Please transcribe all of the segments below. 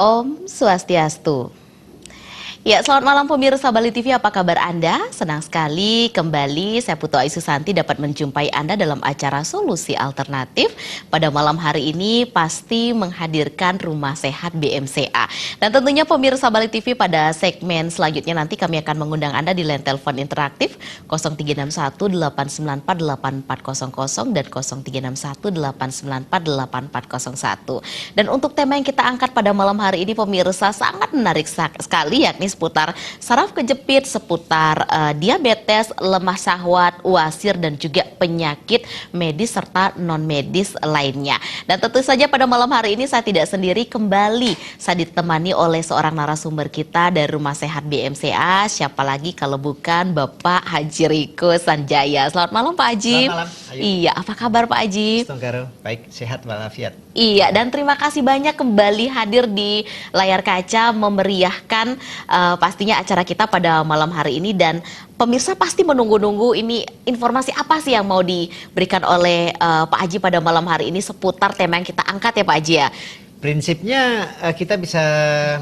Om Swastiastu. Ya, selamat malam pemirsa Bali TV, apa kabar Anda? Senang sekali kembali saya Putu Ayu Susanti dapat menjumpai Anda dalam acara Solusi Alternatif. Pada malam hari ini pasti menghadirkan Rumah Sehat BMCA. Dan tentunya pemirsa Bali TV pada segmen selanjutnya nanti kami akan mengundang Anda di line telepon interaktif 0361 894 8400 dan 0361 894 8401. Dan untuk tema yang kita angkat pada malam hari ini pemirsa sangat menarik sekali, yakni seputar saraf kejepit, seputar diabetes, lemah syahwat, wasir, dan juga penyakit medis serta non-medis lainnya. Dan tentu saja pada malam hari ini saya tidak sendiri, kembali saya ditemani oleh seorang narasumber kita dari Rumah Sehat BMCA. Siapa lagi kalau bukan Bapak Haji Riko Sanjaya. Selamat malam Pak Haji. Selamat malam. Ayu. Iya, apa kabar Pak Haji? Stonggaro, baik, sehat walafiat. Iya, dan terima kasih banyak kembali hadir di layar kaca memeriahkan pastinya acara kita pada malam hari ini. Dan pemirsa pasti menunggu-nunggu ini informasi apa sih yang mau diberikan oleh Pak Haji pada malam hari ini seputar tema yang kita angkat ya Pak Haji ya. Prinsipnya kita bisa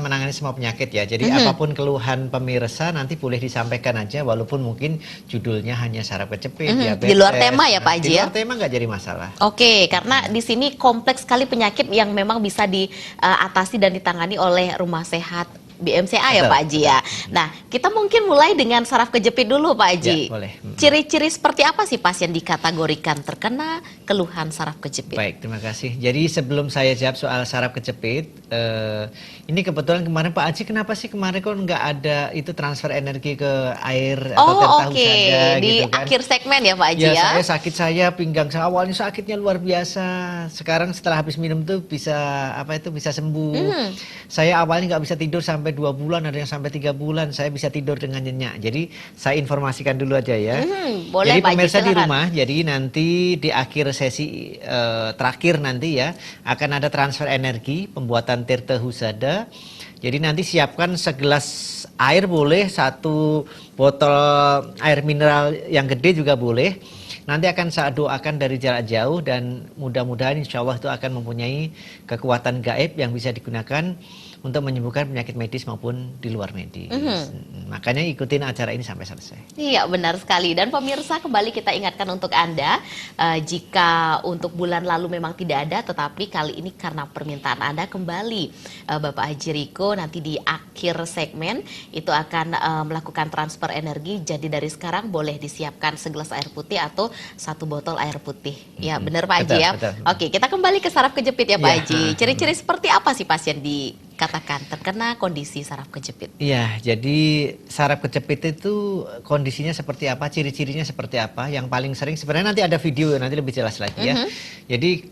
menangani semua penyakit ya. Jadi apapun keluhan pemirsa nanti boleh disampaikan aja, walaupun mungkin judulnya hanya saraf kejepit, diabetes. Di luar tema ya Pak Haji ya? Di luar tema nggak jadi masalah. Oke, karena di sini kompleks sekali penyakit yang memang bisa diatasi dan ditangani oleh Rumah Sehat BMCA ya Pak Haji ya. Nah, kita mungkin mulai dengan saraf kejepit dulu Pak Haji. Ya, boleh. Ciri-ciri seperti apa sih pasien dikategorikan terkena keluhan saraf kejepit? Baik, terima kasih. Jadi sebelum saya jawab soal saraf kejepit, ini kebetulan kemarin Pak Haji, kenapa sih kemarin kok nggak ada itu transfer energi ke air atau tirta husada di gitu kan? akhir segmen ya Pak Haji ya? Ya, saya pinggang saya awalnya sakitnya luar biasa. Sekarang setelah habis minum tuh bisa bisa sembuh. Saya awalnya nggak bisa tidur sampai 2 bulan, ada yang sampai 3 bulan saya bisa tidur dengan nyenyak. Jadi saya informasikan dulu aja ya. Boleh, jadi Pak pemirsa Haji, di silakan. rumah, jadi nanti di akhir sesi terakhir nanti ya akan ada transfer energi, pembuatan tirta husada. Jadi nanti siapkan segelas air boleh, 1 botol air mineral yang gede juga boleh. Nanti akan saya doakan dari jarak jauh dan mudah-mudahan insya Allah itu akan mempunyai kekuatan gaib yang bisa digunakan untuk menyembuhkan penyakit medis maupun di luar medis. Makanya ikutin acara ini sampai selesai. Iya, benar sekali. Dan pemirsa, kembali kita ingatkan untuk Anda, jika untuk bulan lalu memang tidak ada, tetapi kali ini karena permintaan Anda kembali, Bapak Haji Riko nanti di akhir segmen itu akan melakukan transfer energi. Jadi dari sekarang boleh disiapkan segelas air putih atau 1 botol air putih. Ya, benar Pak Haji ya? Betul. Oke, kita kembali ke saraf kejepit ya Pak Ya. Haji. Ciri-ciri seperti apa sih pasien dikatakan terkena kondisi saraf kejepit? Iya, jadi saraf kejepit itu kondisinya seperti apa, ciri-cirinya seperti apa. Yang paling sering sebenarnya nanti ada video nanti lebih jelas lagi ya. Jadi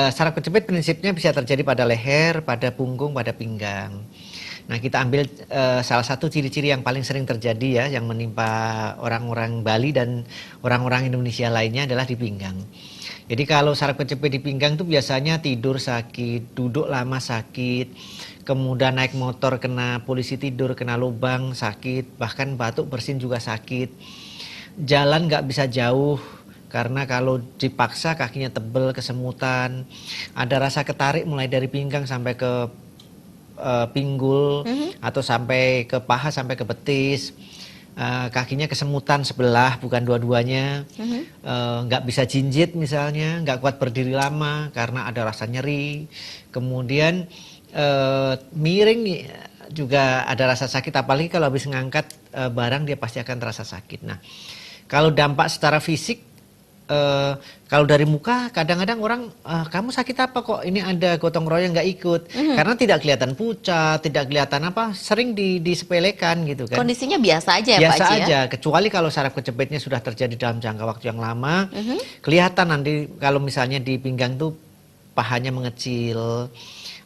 saraf kejepit prinsipnya bisa terjadi pada leher, pada punggung, pada pinggang. Nah, kita ambil salah satu ciri-ciri yang paling sering terjadi ya, yang menimpa orang-orang Bali dan orang-orang Indonesia lainnya adalah di pinggang. Jadi kalau saraf kejepit di pinggang itu biasanya tidur sakit, duduk lama sakit, kemudian naik motor kena polisi tidur, kena lubang sakit, bahkan batuk bersin juga sakit. Jalan nggak bisa jauh karena kalau dipaksa kakinya tebel, kesemutan. Ada rasa ketarik mulai dari pinggang sampai ke pinggul atau sampai ke paha, sampai ke betis. Kakinya kesemutan sebelah, bukan dua-duanya. Nggak bisa jinjit misalnya, nggak kuat berdiri lama karena ada rasa nyeri. Kemudian miring juga ada rasa sakit, apalagi kalau habis ngangkat barang dia pasti akan terasa sakit. Nah, kalau dampak secara fisik, kalau dari muka kadang-kadang orang, kamu sakit apa kok ini ada gotong royong nggak ikut, karena tidak kelihatan pucat, tidak kelihatan apa, sering disepelekan gitu kan. Kondisinya biasa aja ya Pak Biasa Haji ya? aja, kecuali kalau saraf kejepitnya sudah terjadi dalam jangka waktu yang lama, kelihatan nanti kalau misalnya di pinggang tuh pahanya mengecil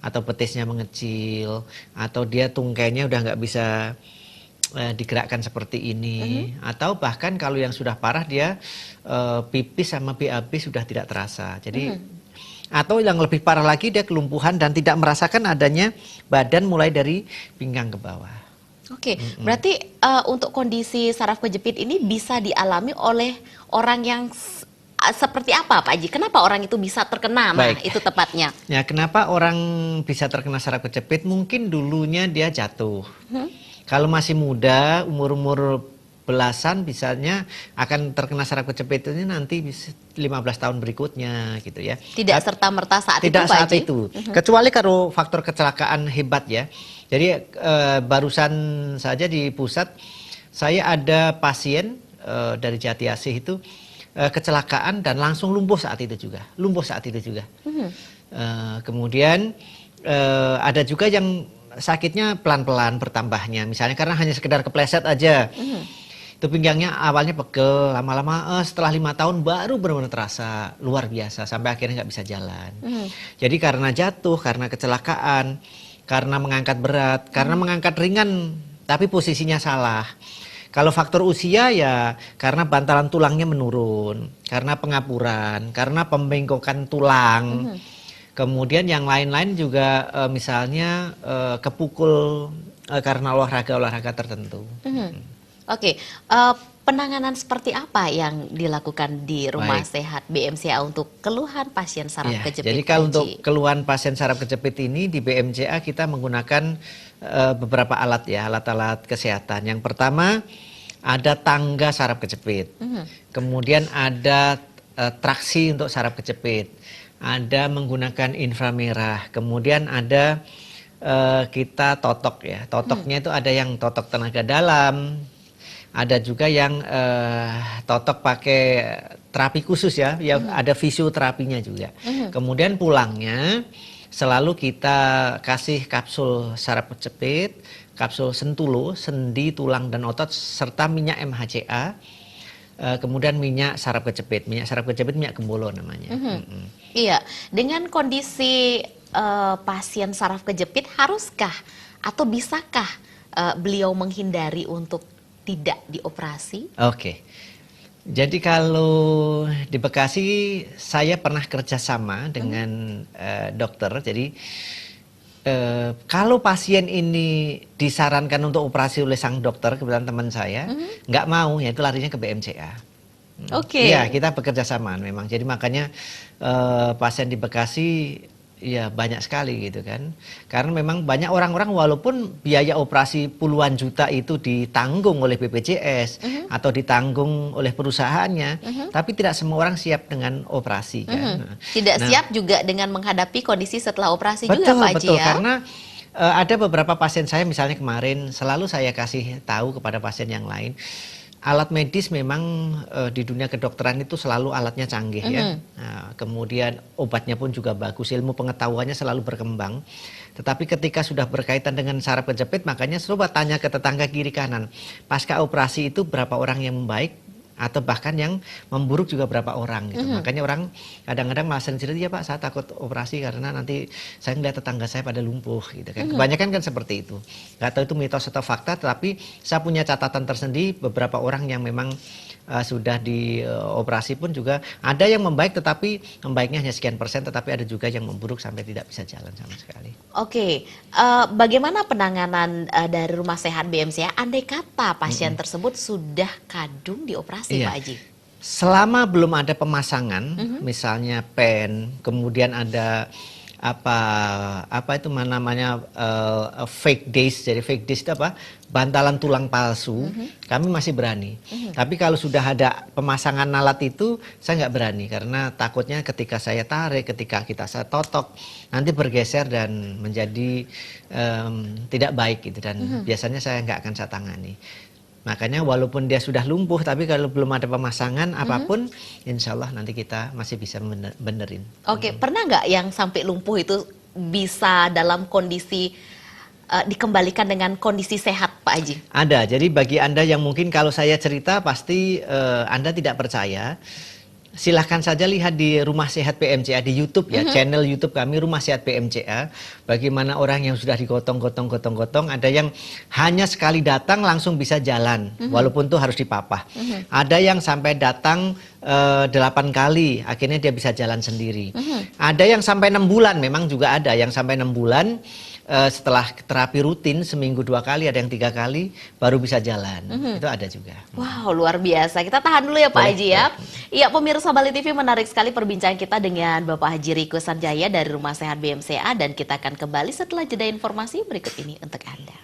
atau betisnya mengecil, atau dia tungkainya udah nggak bisa digerakkan seperti ini, atau bahkan kalau yang sudah parah dia pipis sama BAB sudah tidak terasa. Jadi atau yang lebih parah lagi dia kelumpuhan dan tidak merasakan adanya badan mulai dari pinggang ke bawah. Oke, berarti untuk kondisi saraf kejepit ini bisa dialami oleh orang yang seperti apa Pak Haji? Kenapa orang itu bisa terkena? Nah, Baik. itu tepatnya. Ya, kenapa orang bisa terkena saraf kejepit? Mungkin dulunya dia jatuh. Kalau masih muda, umur-umur belasan, misalnya akan terkena saraf kejepit ini nanti bisa 15 tahun berikutnya gitu ya. Tidak serta-merta saat itu Tidak Pak saat Haji? itu. Kecuali kalau faktor kecelakaan hebat ya. Jadi barusan saja di pusat saya ada pasien dari Jati Asih itu kecelakaan dan langsung lumpuh saat itu juga. Kemudian ada juga yang sakitnya pelan-pelan bertambahnya. Misalnya karena hanya sekedar kepleset aja. Itu pinggangnya awalnya pegel, lama-lama setelah 5 tahun baru benar-benar terasa luar biasa sampai akhirnya nggak bisa jalan. Jadi karena jatuh, karena kecelakaan, karena mengangkat berat, karena mengangkat ringan tapi posisinya salah. Kalau faktor usia ya karena bantalan tulangnya menurun, karena pengapuran, karena pembengkokan tulang. Kemudian yang lain-lain juga misalnya kepukul karena olahraga tertentu. Oke, penanganan seperti apa yang dilakukan di Rumah Baik. Sehat BMCA untuk keluhan pasien saraf Ya, kejepit? jadi Pak kalau Haji? untuk keluhan pasien saraf kejepit ini di BMCA kita menggunakan beberapa alat ya, alat-alat kesehatan. Yang pertama ada tangga saraf kejepit, kemudian ada traksi untuk saraf kejepit, ada menggunakan inframerah, kemudian ada kita totok ya. Totoknya itu ada yang totok tenaga dalam, ada juga yang totok pakai terapi khusus ya, ada fisioterapinya juga. Kemudian pulangnya selalu kita kasih kapsul saraf kejepit, kapsul sentulo, sendi, tulang dan otot serta minyak MHCA. Kemudian minyak saraf kejepit, minyak gembolo namanya. Iya, dengan kondisi pasien saraf kejepit haruskah atau bisakah beliau menghindari untuk tidak dioperasi? Oke. Jadi kalau di Bekasi saya pernah kerjasama dengan dokter. Jadi kalau pasien ini disarankan untuk operasi oleh sang dokter, kebetulan teman saya nggak mau, ya itu larinya ke BMCA. Oke. Iya, kita bekerja sama memang. Jadi makanya pasien di Bekasi ya banyak sekali gitu kan. Karena memang banyak orang-orang walaupun biaya operasi puluhan juta itu ditanggung oleh BPJS atau ditanggung oleh perusahaannya, tapi tidak semua orang siap dengan operasi kan. Tidak Nah, siap juga dengan menghadapi kondisi setelah operasi juga betul, Pak Haji betul. ya? Karena ada beberapa pasien saya misalnya kemarin selalu saya kasih tahu kepada pasien yang lain, alat medis memang di dunia kedokteran itu selalu alatnya canggih ya. Nah, kemudian obatnya pun juga bagus, ilmu pengetahuannya selalu berkembang. Tetapi ketika sudah berkaitan dengan saraf kejepit, makanya coba tanya ke tetangga kiri kanan. Pasca operasi itu berapa orang yang membaik atau bahkan yang memburuk juga berapa orang gitu. Makanya orang kadang-kadang malah sering cerita, ya Pak saya takut operasi karena nanti saya ngeliat tetangga saya pada lumpuh gitu kan. Kebanyakan kan seperti itu. Gak tahu itu mitos atau fakta, tetapi saya punya catatan tersendiri beberapa orang yang memang sudah dioperasi pun juga ada yang membaik, tetapi membaiknya hanya sekian persen, tetapi ada juga yang memburuk sampai tidak bisa jalan sama sekali. Oke, bagaimana penanganan dari Rumah Sehat BMCA andai kata pasien tersebut sudah kadung dioperasi Iya. Pak Haji? Selama belum ada pemasangan, misalnya pen, kemudian ada apa itu namanya fake disc. Jadi fake disc itu apa? Bantalan tulang palsu. Kami masih berani. Tapi kalau sudah ada pemasangan alat itu, saya nggak berani karena takutnya ketika saya tarik, ketika saya totok, nanti bergeser dan menjadi tidak baik gitu, dan biasanya saya nggak akan saya tangani. Makanya walaupun dia sudah lumpuh, tapi kalau belum ada pemasangan apapun, insya Allah nanti kita masih bisa benerin. Oke, pernah nggak yang sampai lumpuh itu bisa dalam kondisi dikembalikan dengan kondisi sehat Pak Haji? Ada, jadi bagi Anda yang mungkin kalau saya cerita pasti Anda tidak percaya, silahkan saja lihat di Rumah Sehat BMCA di YouTube ya, channel YouTube kami Rumah Sehat BMCA. Bagaimana orang yang sudah digotong-gotong, ada yang hanya sekali datang langsung bisa jalan, walaupun tuh harus dipapah. Ada yang sampai datang 8 kali, akhirnya dia bisa jalan sendiri. Ada yang sampai 6 bulan, memang juga ada yang sampai 6 bulan setelah terapi rutin seminggu 2 kali, ada yang 3 kali baru bisa jalan. Itu ada juga. Wow, luar biasa. Kita tahan dulu ya Pak Boleh, Haji ya. Iya, pemirsa Bali TV, menarik sekali perbincangan kita dengan Bapak Haji Riko Sanjaya dari Rumah Sehat BMCA, dan kita akan kembali setelah jeda informasi berikut ini untuk Anda.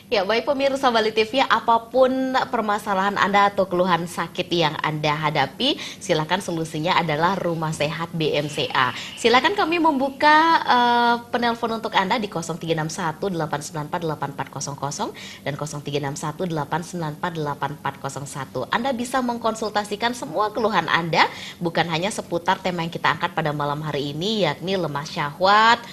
Ya, baik pemirsa Bali TV, apapun permasalahan Anda atau keluhan sakit yang Anda hadapi, silakan solusinya adalah Rumah Sehat BMCA. Silakan kami membuka penelpon untuk Anda di 0361 894 8400 dan 0361 894 8401. Anda bisa mengkonsultasikan semua keluhan Anda, bukan hanya seputar tema yang kita angkat pada malam hari ini, yakni lemah syahwat,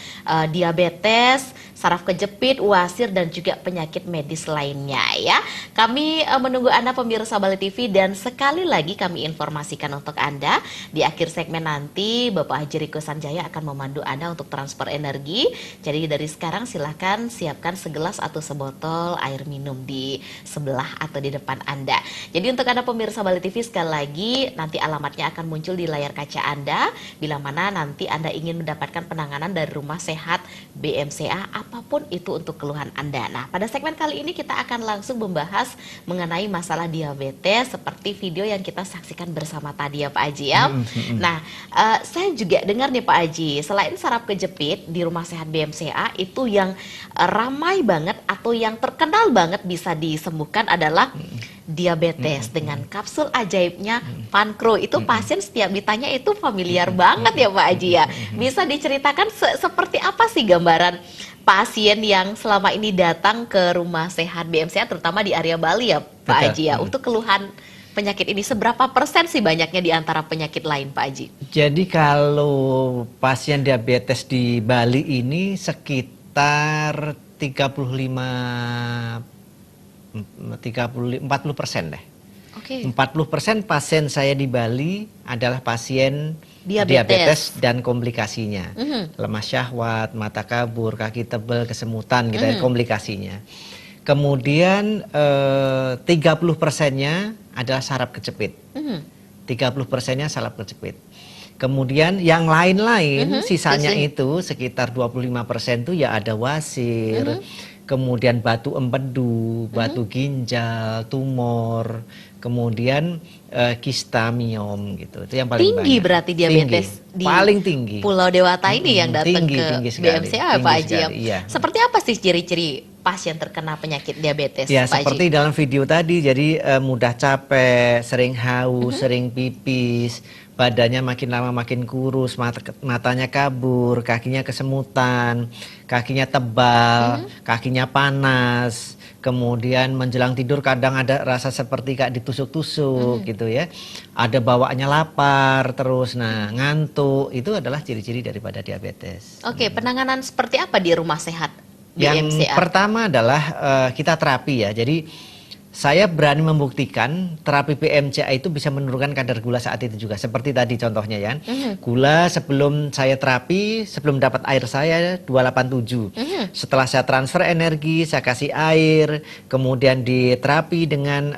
diabetes, saraf kejepit, wasir, dan juga penyakit medis lainnya ya. Kami menunggu Anda pemirsa Bali TV, dan sekali lagi kami informasikan untuk Anda di akhir segmen nanti Bapak Haji Riko Sanjaya akan memandu Anda untuk transfer energi. Jadi dari sekarang silahkan siapkan segelas atau sebotol air minum di sebelah atau di depan Anda. Jadi untuk Anda pemirsa Bali TV, sekali lagi nanti alamatnya akan muncul di layar kaca Anda bila mana nanti Anda ingin mendapatkan penanganan dari Rumah Sehat BMCA, apapun itu untuk keluhan Anda. Nah, pada segmen kali ini kita akan langsung membahas mengenai masalah diabetes seperti video yang kita saksikan bersama tadi ya Pak Haji ya. Nah, saya juga dengar nih Pak Haji, selain saraf kejepit di Rumah Sehat BMCA, itu yang ramai banget atau yang terkenal banget bisa disembuhkan adalah diabetes dengan kapsul ajaibnya Pankro. Itu pasien setiap ditanya itu familiar banget ya Pak Haji ya. Bisa diceritakan seperti apa sih gambaran pasien yang selama ini datang ke Rumah Sehat BMCA, terutama di area Bali ya Pak Haji ya, untuk keluhan penyakit ini, seberapa persen sih banyaknya di antara penyakit lain Pak Haji? Jadi kalau pasien diabetes di Bali ini sekitar 40% deh. Oke. 40% pasien saya di Bali adalah pasien diabetes dan komplikasinya. Lemah syahwat, mata kabur, kaki tebal, kesemutan gitu ya, komplikasinya. Kemudian 30%-nya adalah saraf kejepit. 30%-nya saraf kejepit. Kemudian yang lain-lain sisanya itu sekitar 25% itu ya ada wasir, kemudian batu empedu, batu ginjal, tumor, kemudian kista miom gitu. Itu yang paling tinggi banyak. Berarti diabetes tinggi. di Paling tinggi. Pulau Dewata ini yang datang ke sekali. BMCA Pak Haji. Iya. Seperti apa sih ciri-ciri pasien terkena penyakit diabetes Ya Pak seperti Haji? dalam video tadi, jadi mudah capek, sering haus, sering pipis, badannya makin lama makin kurus, matanya kabur, kakinya kesemutan, kakinya tebal, kakinya panas, kemudian menjelang tidur kadang ada rasa seperti kayak ditusuk-tusuk gitu ya, ada bawaannya lapar terus, nah ngantuk, itu adalah ciri-ciri daripada diabetes. Oke, penanganan seperti apa di Rumah Sehat Yang BMCA? pertama adalah kita terapi ya. Jadi saya berani membuktikan terapi BMCA itu bisa menurunkan kadar gula saat itu juga. Seperti tadi contohnya ya. Gula sebelum saya terapi, sebelum dapat air saya 287. Setelah saya transfer energi, saya kasih air, kemudian diterapi dengan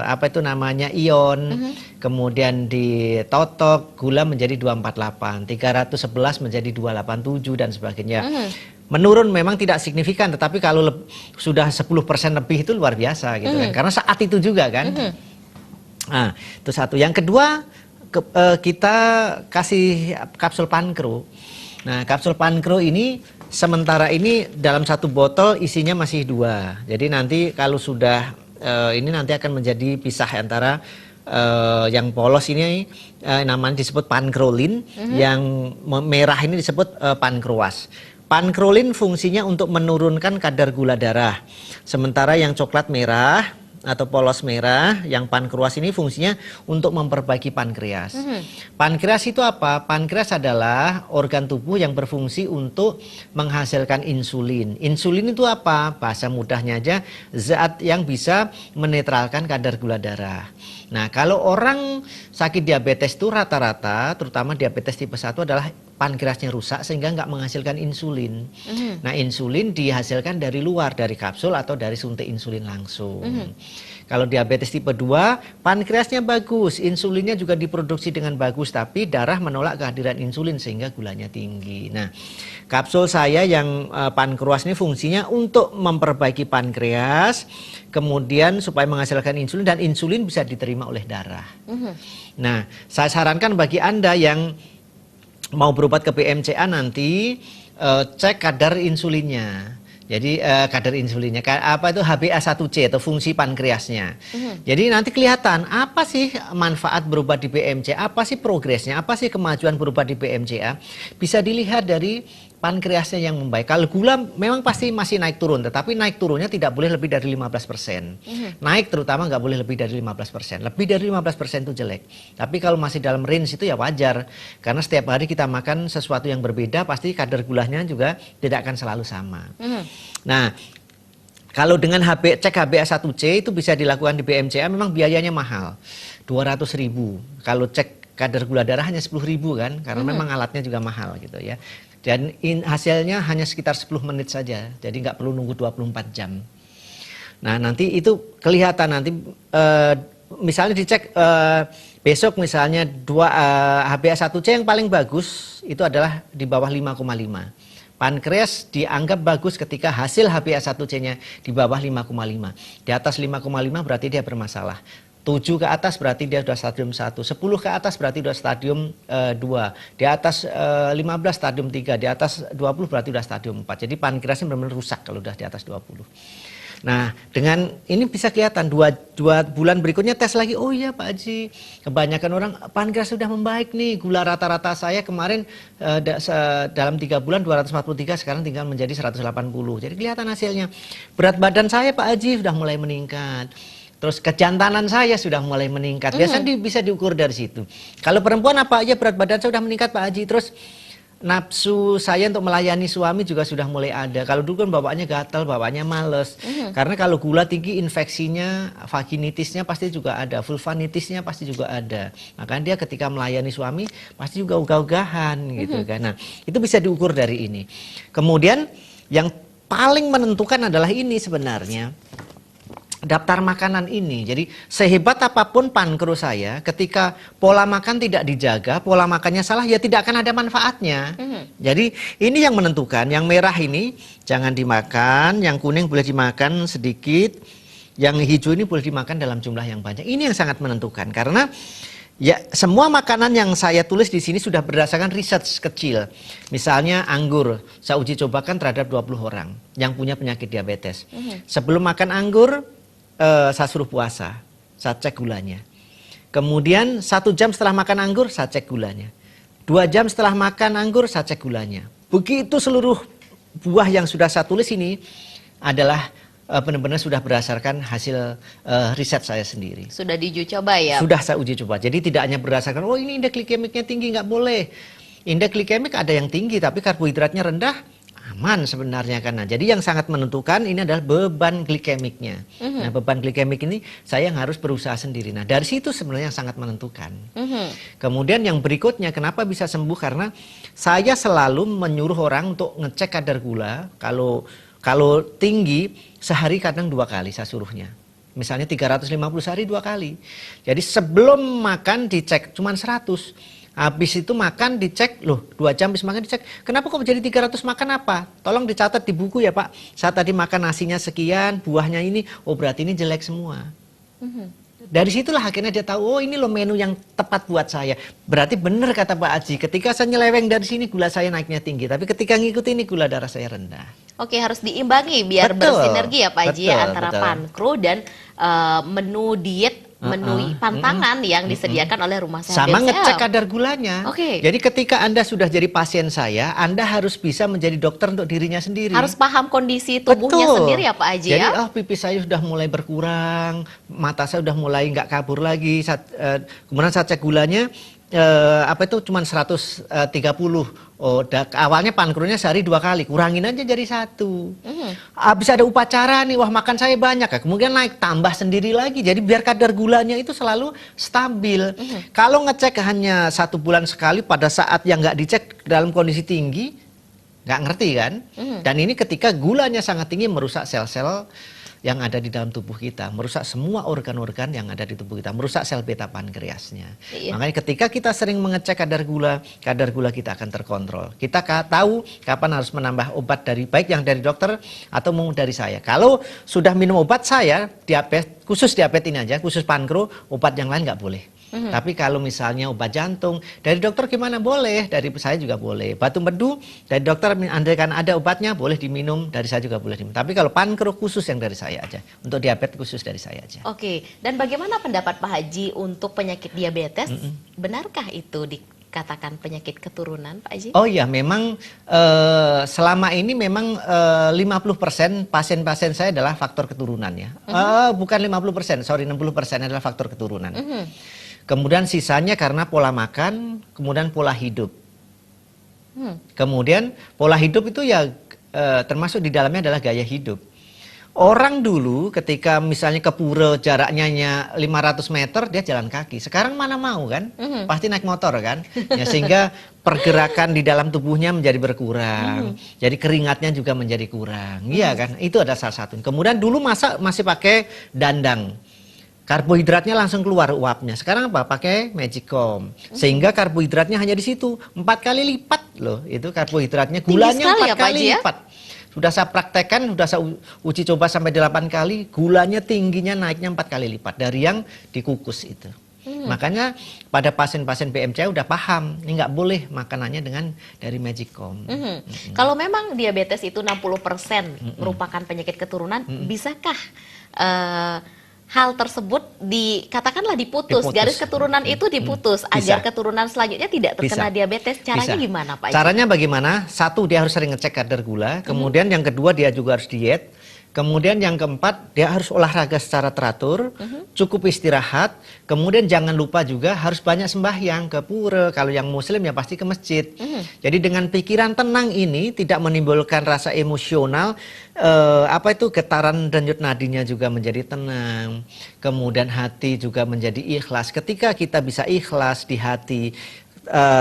apa itu namanya ion, kemudian ditotok, gula menjadi 248, 311 menjadi 287 dan sebagainya. Menurun memang tidak signifikan, tetapi kalau sudah 10% lebih itu luar biasa gitu kan, karena saat itu juga kan. Nah, itu satu. Yang kedua, kita kasih kapsul Pankro. Nah, kapsul Pankro ini sementara ini dalam satu botol isinya masih 2. Jadi nanti kalau sudah ini nanti akan menjadi pisah antara yang polos ini namanya disebut Pankrolin, yang merah ini disebut Pankroas. Pankrolin fungsinya untuk menurunkan kadar gula darah. Sementara yang coklat merah atau polos merah, yang pankreas ini fungsinya untuk memperbaiki pankreas. Pankreas itu apa? Pankreas adalah organ tubuh yang berfungsi untuk menghasilkan insulin. Insulin itu apa? Bahasa mudahnya aja, zat yang bisa menetralkan kadar gula darah. Nah, kalau orang sakit diabetes itu rata-rata, terutama diabetes tipe 1 adalah pankreasnya rusak sehingga nggak menghasilkan insulin. Nah, insulin dihasilkan dari luar, dari kapsul atau dari suntik insulin langsung. Kalau diabetes tipe 2, pankreasnya bagus, insulinnya juga diproduksi dengan bagus, tapi darah menolak kehadiran insulin sehingga gulanya tinggi. Nah, kapsul saya yang pankreas ini fungsinya untuk memperbaiki pankreas, kemudian supaya menghasilkan insulin, dan insulin bisa diterima oleh darah. Nah, saya sarankan bagi Anda yang mau berobat ke BMCA nanti, cek kadar insulinnya. Jadi kadar insulinnya, apa itu HbA1c atau fungsi pankreasnya. Jadi nanti kelihatan apa sih manfaat berobat di BMC, apa sih progresnya, apa sih kemajuan berobat di BMCA. Bisa dilihat dari pankreasnya yang membaik. Kalau gula memang pasti masih naik turun, tetapi naik turunnya tidak boleh lebih dari 15%. Naik terutama nggak boleh lebih dari 15%. Lebih dari 15% itu jelek. Tapi kalau masih dalam range itu ya wajar. Karena setiap hari kita makan sesuatu yang berbeda, pasti kadar gulanya juga tidak akan selalu sama. Nah, kalau dengan cek HbA1c itu bisa dilakukan di BMCA, memang biayanya mahal, 200.000. Kalau cek kadar gula darah hanya 10.000 kan, karena memang alatnya juga mahal gitu ya. Dan hasilnya hanya sekitar 10 menit saja, jadi nggak perlu nunggu 24 jam. Nah, nanti itu kelihatan nanti misalnya dicek besok misalnya HbA1c yang paling bagus itu adalah di bawah 5,5. Pankreas dianggap bagus ketika hasil HbA1c-nya di bawah 5,5. Di atas 5,5 berarti dia bermasalah. 7 ke atas berarti dia sudah stadium 1. 10 ke atas berarti sudah stadium 2. Di atas 15 stadium 3. Di atas 20 berarti sudah stadium 4. Jadi pankreasnya benar-benar rusak kalau sudah di atas 20. Nah, dengan ini bisa kelihatan dua bulan berikutnya tes lagi. Oh iya Pak Haji, kebanyakan orang pankreas sudah membaik nih. Gula rata-rata saya kemarin dalam 3 bulan 243, sekarang tinggal menjadi 180. Jadi kelihatan hasilnya. Berat badan saya Pak Haji sudah mulai meningkat. Terus kejantanan saya sudah mulai meningkat. Biasanya bisa diukur dari situ. Kalau perempuan apa aja berat badan saya sudah meningkat Pak Haji. Terus nafsu saya untuk melayani suami juga sudah mulai ada. Kalau dulu kan bapaknya gatal, bapaknya males. Karena kalau gula tinggi infeksinya, vaginitisnya pasti juga ada, vulvanitisnya pasti juga ada. Makanya dia ketika melayani suami pasti juga ogah-ogahan gitu kan. Nah, itu bisa diukur dari ini. Kemudian yang paling menentukan adalah ini sebenarnya. Daftar makanan ini. Jadi sehebat apapun pankreas saya, ketika pola makan tidak dijaga, pola makannya salah, ya tidak akan ada manfaatnya. Jadi ini yang menentukan. Yang merah ini jangan dimakan, yang kuning boleh dimakan sedikit, yang hijau ini boleh dimakan dalam jumlah yang banyak. Ini yang sangat menentukan karena ya semua makanan yang saya tulis di sini sudah berdasarkan riset kecil. Misalnya anggur, saya uji cobakan terhadap 20 orang yang punya penyakit diabetes. Sebelum makan anggur, saya suruh puasa, saya cek gulanya. Kemudian 1 jam setelah makan anggur, saya cek gulanya. 2 jam setelah makan anggur, saya cek gulanya. Begitu seluruh buah yang sudah saya tulis ini adalah benar-benar sudah berdasarkan hasil riset saya sendiri. Sudah diuji coba ya? Sudah saya uji coba. Jadi tidak hanya berdasarkan, oh ini indeks glikemiknya tinggi, nggak boleh. Indeks glikemik ada yang tinggi, tapi karbohidratnya rendah, aman sebenarnya karena. Jadi yang sangat menentukan ini adalah beban glikemiknya. Nah, beban glikemik ini saya yang harus berusaha sendiri. Nah, dari situ sebenarnya yang sangat menentukan. Kemudian yang berikutnya, kenapa bisa sembuh? Karena saya selalu menyuruh orang untuk ngecek kadar gula. Kalau tinggi, sehari kadang 2 kali saya suruhnya. Misalnya 350 sehari 2 kali. Jadi sebelum makan dicek cuma 100. Habis itu makan dicek, loh 2 jam habis makan dicek, kenapa kok menjadi 300, makan apa? Tolong dicatat di buku ya Pak, saya tadi makan nasinya sekian, buahnya ini, oh berarti ini jelek semua. Dari situlah akhirnya dia tahu, oh ini loh menu yang tepat buat saya. Berarti benar kata Pak Haji, ketika saya nyeleweng dari sini gula saya naiknya tinggi, tapi ketika ngikutin ini gula darah saya rendah. Oke, harus diimbangi biar bersinergi ya Pak Haji ya, antara pankreas dan menu diet, menu pantangan yang disediakan oleh rumah sehat sama BCL. Ngecek kadar gulanya. Oke. Jadi ketika Anda sudah jadi pasien saya, Anda harus bisa menjadi dokter untuk dirinya sendiri. Harus paham kondisi tubuhnya sendiri ya Pak Haji jadi, ya. pipis saya sudah mulai berkurang, mata saya sudah mulai nggak kabur lagi. Kemudian saya cek gulanya, cuma 130. Awalnya pankreasnya sehari 2 kali, kurangin aja jadi 1. Habis ada upacara nih, wah makan saya banyak ya, kemudian naik tambah sendiri lagi. Jadi biar kadar gulanya itu selalu stabil. Kalau ngecek hanya 1 bulan sekali pada saat yang nggak dicek dalam kondisi tinggi, nggak ngerti kan? Dan ini ketika gulanya sangat tinggi merusak sel-sel yang ada di dalam tubuh kita, merusak semua organ-organ yang ada di tubuh kita, merusak sel beta pankreasnya. Makanya ketika kita sering mengecek kadar gula kita akan terkontrol. Kita tahu kapan harus menambah obat baik yang dari dokter atau mau dari saya. Kalau sudah minum obat saya, khusus diabetes ini aja, khusus pankreas, obat yang lain nggak boleh. Tapi kalau misalnya obat jantung, dari dokter gimana? Boleh, dari saya juga boleh. Batu empedu, dari dokter andaikan ada obatnya, boleh diminum, dari saya juga boleh diminum. Tapi kalau pankreas khusus yang dari saya aja. Untuk diabetes khusus dari saya aja. Oke, dan bagaimana pendapat Pak Haji untuk penyakit diabetes? Benarkah itu dikatakan penyakit keturunan, Pak Haji? Oh iya, memang selama ini memang 50% pasien-pasien saya adalah faktor keturunan ya. Bukan 50%, sorry 60% adalah faktor keturunan. Kemudian sisanya karena pola makan, kemudian pola hidup. Kemudian pola hidup itu ya termasuk di dalamnya adalah gaya hidup. Orang dulu ketika misalnya ke pura jaraknya 500 meter dia jalan kaki. Sekarang mana mau kan? Pasti naik motor kan? Ya, sehingga pergerakan di dalam tubuhnya menjadi berkurang. Jadi keringatnya juga menjadi kurang. Iya kan? Itu ada salah satu. Kemudian dulu masih pakai dandang. Karbohidratnya langsung keluar uapnya. Sekarang apa? Pakai Magicom. Sehingga karbohidratnya hanya di situ. 4 kali lipat loh. Itu karbohidratnya. Gulanya 4 kali lipat. Sudah saya praktekkan, sudah saya uji coba sampai 8 kali, gulanya tingginya naiknya 4 kali lipat dari yang dikukus itu. Makanya pada pasien-pasien BMC udah paham, ini nggak boleh makanannya dengan dari Magicom. Kalau memang diabetes itu 60% merupakan penyakit keturunan, bisakah hal tersebut dikatakanlah diputus, garis keturunan itu diputus agar keturunan selanjutnya tidak terkena diabetes? Caranya gimana, Pak? Caranya bagaimana? Satu, dia harus sering ngecek kadar gula. Kemudian yang kedua, dia juga harus diet. Kemudian yang keempat, dia harus olahraga secara teratur, cukup istirahat. Kemudian jangan lupa juga harus banyak sembahyang ke pura. Kalau yang muslim ya pasti ke masjid. Jadi dengan pikiran tenang ini tidak menimbulkan rasa emosional, getaran denyut nadinya juga menjadi tenang. Kemudian hati juga menjadi ikhlas. Ketika kita bisa ikhlas di hati,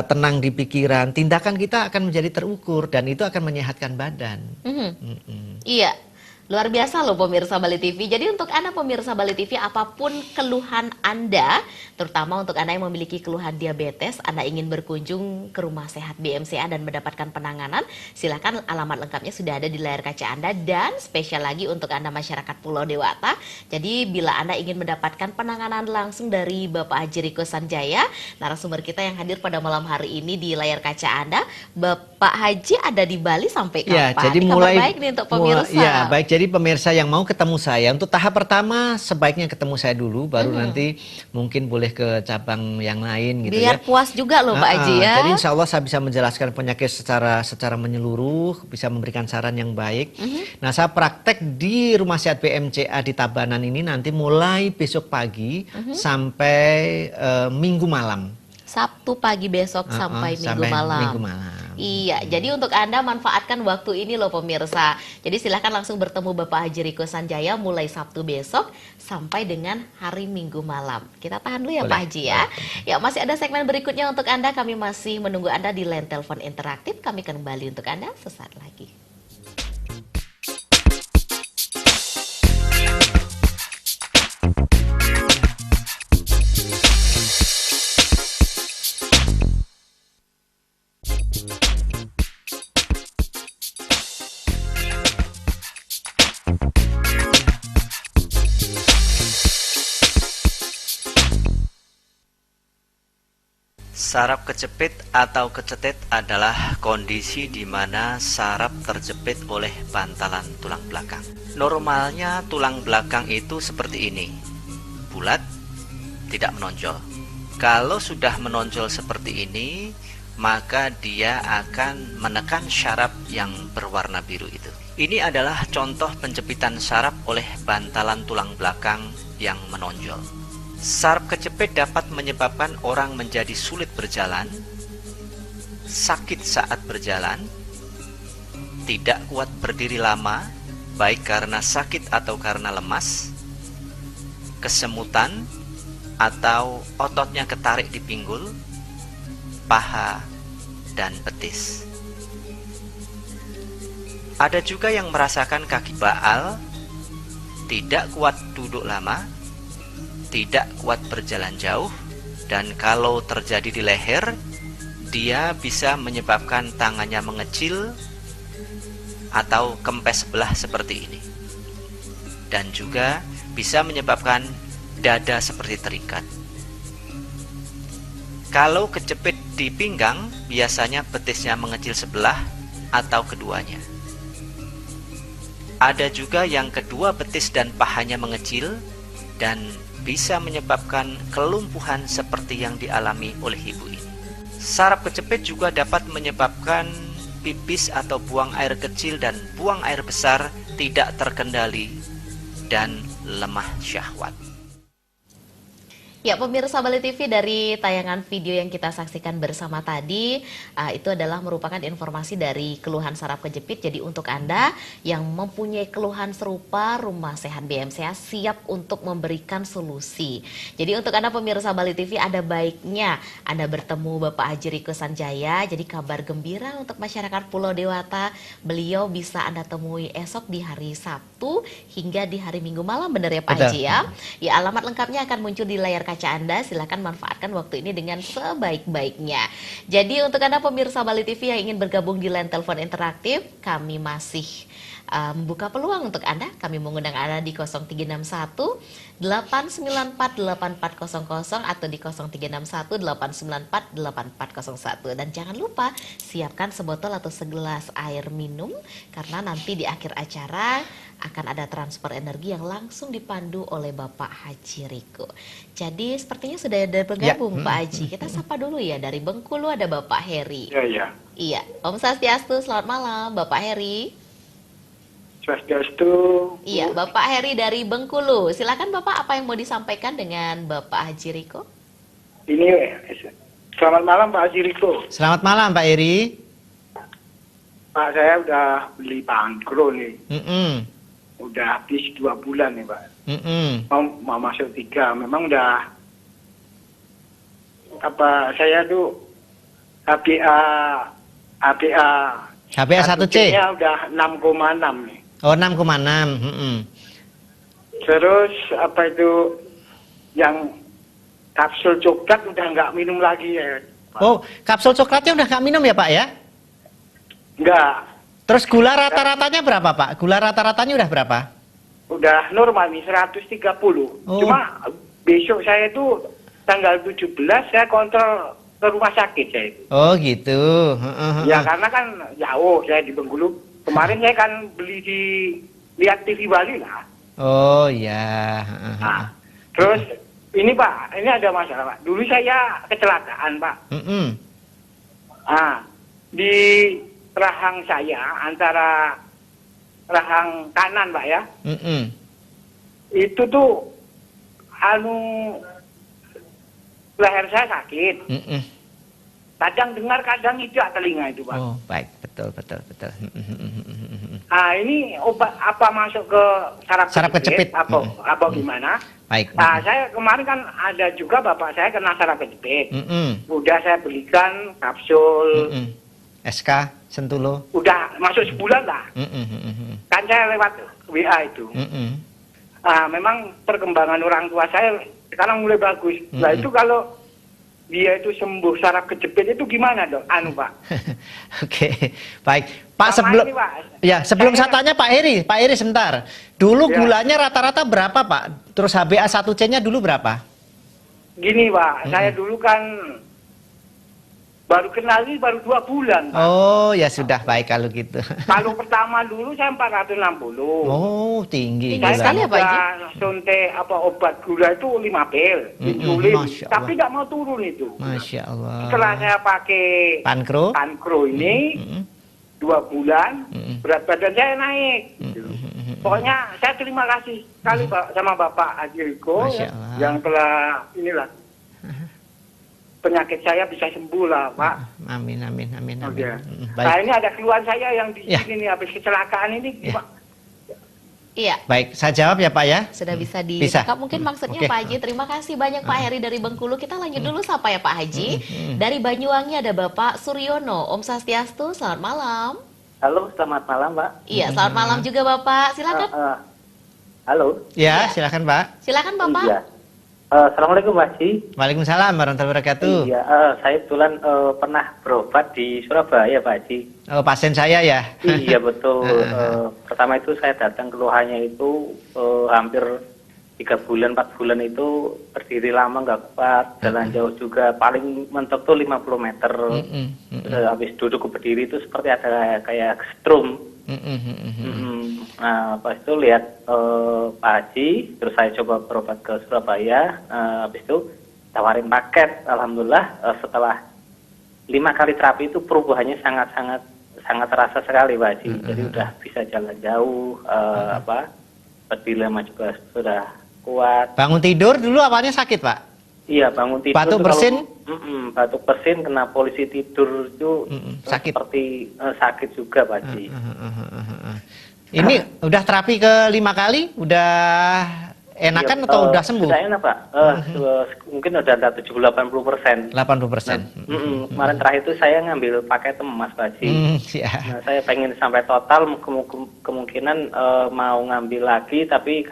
tenang di pikiran, tindakan kita akan menjadi terukur dan itu akan menyehatkan badan. Iya. Luar biasa loh pemirsa Bali TV. Jadi untuk Anda pemirsa Bali TV, apapun keluhan Anda, terutama untuk Anda yang memiliki keluhan diabetes, Anda ingin berkunjung ke Rumah Sehat BMCA dan mendapatkan penanganan, silakan, alamat lengkapnya sudah ada di layar kaca Anda. Dan spesial lagi untuk Anda masyarakat Pulau Dewata, jadi bila Anda ingin mendapatkan penanganan langsung dari Bapak Haji Riko Sanjaya, narasumber kita yang hadir pada malam hari ini di layar kaca Anda, Bapak Haji ada di Bali sampai kapan? Ya, jadi ini mulai kabar baik nih untuk pemirsa. Ya, baik. Jadi pemirsa yang mau ketemu saya, untuk tahap pertama sebaiknya ketemu saya dulu, baru nanti mungkin boleh ke cabang yang lain gitu. Biar puas juga loh Pak Haji ya. Jadi insya Allah saya bisa menjelaskan penyakit secara menyeluruh, bisa memberikan saran yang baik. Nah, saya praktek di Rumah Sehat BMCA di Tabanan ini nanti mulai besok pagi sampai Minggu malam. Sabtu pagi besok sampai Minggu malam. Iya, jadi untuk Anda manfaatkan waktu ini loh pemirsa. Jadi silahkan langsung bertemu Bapak Haji Riko Sanjaya mulai Sabtu besok sampai dengan hari Minggu malam. Kita tahan dulu ya Pak Haji ya. Ya, masih ada segmen berikutnya untuk Anda. Kami masih menunggu Anda di line telepon interaktif. Kami kembali untuk Anda sesaat lagi. Saraf kejepit atau kecetit adalah kondisi di mana saraf terjepit oleh bantalan tulang belakang. Normalnya tulang belakang itu seperti ini, bulat, tidak menonjol. Kalau sudah menonjol seperti ini, maka dia akan menekan syaraf yang berwarna biru itu. Ini adalah contoh penjepitan saraf oleh bantalan tulang belakang yang menonjol. Saraf kejepit dapat menyebabkan orang menjadi sulit berjalan, sakit saat berjalan, tidak kuat berdiri lama, baik karena sakit atau karena lemas, kesemutan, atau ototnya ketarik di pinggul, paha, dan betis. Ada juga yang merasakan kaki baal, tidak kuat duduk lama, tidak kuat berjalan jauh, dan kalau terjadi di leher, dia bisa menyebabkan tangannya mengecil atau kempes sebelah seperti ini, dan juga bisa menyebabkan dada seperti terikat. Kalau kejepit di pinggang, biasanya betisnya mengecil sebelah atau keduanya. Ada juga yang kedua betis dan pahanya mengecil dan bisa menyebabkan kelumpuhan seperti yang dialami oleh ibu ini. Saraf kejepit juga dapat menyebabkan pipis atau buang air kecil dan buang air besar tidak terkendali dan lemah syahwat. Ya, pemirsa Bali TV, dari tayangan video yang kita saksikan bersama tadi, itu adalah merupakan informasi dari keluhan saraf kejepit. Jadi untuk Anda yang mempunyai keluhan serupa, Rumah Sehat BMCA siap untuk memberikan solusi. Jadi untuk Anda pemirsa Bali TV, ada baiknya Anda bertemu Bapak Haji Riko Sanjaya. Jadi kabar gembira untuk masyarakat Pulau Dewata, beliau bisa Anda temui esok di hari Sabtu hingga di hari Minggu malam, benar ya Pak Betul. Haji ya? Ya, alamat lengkapnya akan muncul di layar kaca Anda. Silakan manfaatkan waktu ini dengan sebaik-baiknya. Jadi untuk Anda pemirsa Bali TV yang ingin bergabung di line telepon interaktif, kami masih membuka peluang untuk Anda. Kami mengundang Anda di 0361 894 8400 atau di 0361 894 8401. Dan jangan lupa siapkan sebotol atau segelas air minum, karena nanti di akhir acara akan ada transfer energi yang langsung dipandu oleh Bapak Haji Riko. Jadi sepertinya sudah ada bergabung Pak Haji. Kita sapa dulu ya, dari Bengkulu ada Bapak Heri. Iya. Iya, Om Swastiastu, selamat malam Bapak Heri. Swastiastu. Iya, Bapak Heri dari Bengkulu. Silakan Bapak, apa yang mau disampaikan dengan Bapak Haji Riko? Ini selamat malam Pak Haji Riko. Selamat malam Pak Eri. Pak, saya udah beli pankro nih. Udah habis 2 bulan nih Pak. Mau masuk 3. Memang udah saya tuh HbA 1C. nya udah 6,6 nih. Oh, 6,6. Terus yang kapsul coklat udah nggak minum lagi ya Pak. Oh, kapsul coklatnya udah nggak minum ya Pak ya? Nggak. Terus gula rata-ratanya berapa Pak? Gula rata-ratanya udah berapa? Udah normal nih 130. Oh. Cuma besok saya itu tanggal 17 saya kontrol ke rumah sakit saya itu. Oh gitu. Ya karena kan jauh saya di Bengkulu. Kemarin saya kan beli lihat TV Bali lah. Oh iya. Nah, terus ini Pak, ini ada masalah Pak. Dulu saya kecelakaan Pak. Di rahang saya, antara rahang kanan Pak ya. Itu tuh leher saya sakit. Kadang dengar, kadang tidak telinga itu Pak. Oh baik, betul. Ini obat apa masuk ke saraf kejepit apa gimana? Baik. Nah, saya kemarin kan ada juga bapak saya kena saraf kejepit. Udah saya belikan kapsul. SK Sentulo. Udah masuk sebulan lah. Kan saya lewat WA itu. Memang perkembangan orang tua saya sekarang mulai bagus. Nah itu kalau dia itu sembuh saraf kejepit itu gimana dong, Pak? Oke, baik. Pak, Sama sebelum ini, Pak. Ya, sebelum saya tanya Pak Eri sebentar. Dulu Ya. gulanya rata-rata berapa Pak? Terus HbA 1C-nya dulu berapa? Gini Pak, saya dulu kan baru kenal ini baru 2 bulan Pak. Oh, ya sudah baik kalau gitu. Kalau pertama dulu saya 460. Oh, tinggi. Tinggi sekali ya, Pak Haji? Suntik obat gula itu 5 pil, insulin. Masya Allah. Tapi nggak mau turun itu. Masya Allah. Setelah saya pakai Pankro ini 2 bulan, berat badan saya naik. Pokoknya saya terima kasih sekali sama Bapak Haji Riko Masya Allah. yang telah penyakit saya bisa sembuh lah Pak. Amin. Oke. Baik. Nah ini ada keluhan saya yang di Ya. sini nih habis kecelakaan ini. Ya. Pak. Iya, Baik, saya jawab ya Pak ya. sudah bisa Bisa. ditangkap mungkin maksudnya Oke. Pak Haji. Terima kasih banyak Pak Heri dari Bengkulu. Kita lanjut dulu sapa ya Pak Haji. Dari Banyuwangi ada Bapak Suryono. Om Swastiastu, selamat malam. Halo, selamat malam, Mbak. Iya, selamat malam juga Bapak. Silakan. Halo. Ya, Ya. silakan Pak. Silakan Bapak. Iya. Assalamualaikum, Mbak Haji. Waalaikumsalam warahmatullahi wabarakatuh. Iya, saya kebetulan pernah berobat di Surabaya, Pak Haji. Oh, pasien saya ya. Iya, betul. Pertama itu saya datang keluhannya itu hampir 3 bulan 4 bulan itu berdiri lama nggak kuat, jalan jauh juga, paling mentok tuh 50 meter. Habis duduk berdiri itu seperti ada kayak strum. Nah, pas itu lihat Pak Haji, terus saya coba berobat ke Surabaya. Habis itu tawarin paket. Alhamdulillah setelah 5 kali terapi itu perubahannya sangat terasa sekali Pak Haji. Jadi udah bisa jalan jauh, berdiri lama juga sudah kuat. Bangun tidur dulu awalnya sakit, Pak? Iya, bangun tidur. Batuk bersin? Batuk bersin, kena polisi tidur itu sakit. Seperti sakit juga Pak Haji. Ini udah terapi ke 5 kali? Udah enakan atau udah sembuh? Sudah enak Pak. Mungkin udah ada 70-80%. 80%. Kemarin terakhir itu saya ngambil paket emas Pak Haji. Nah, saya pengen sampai total, kemungkinan mau ngambil lagi, tapi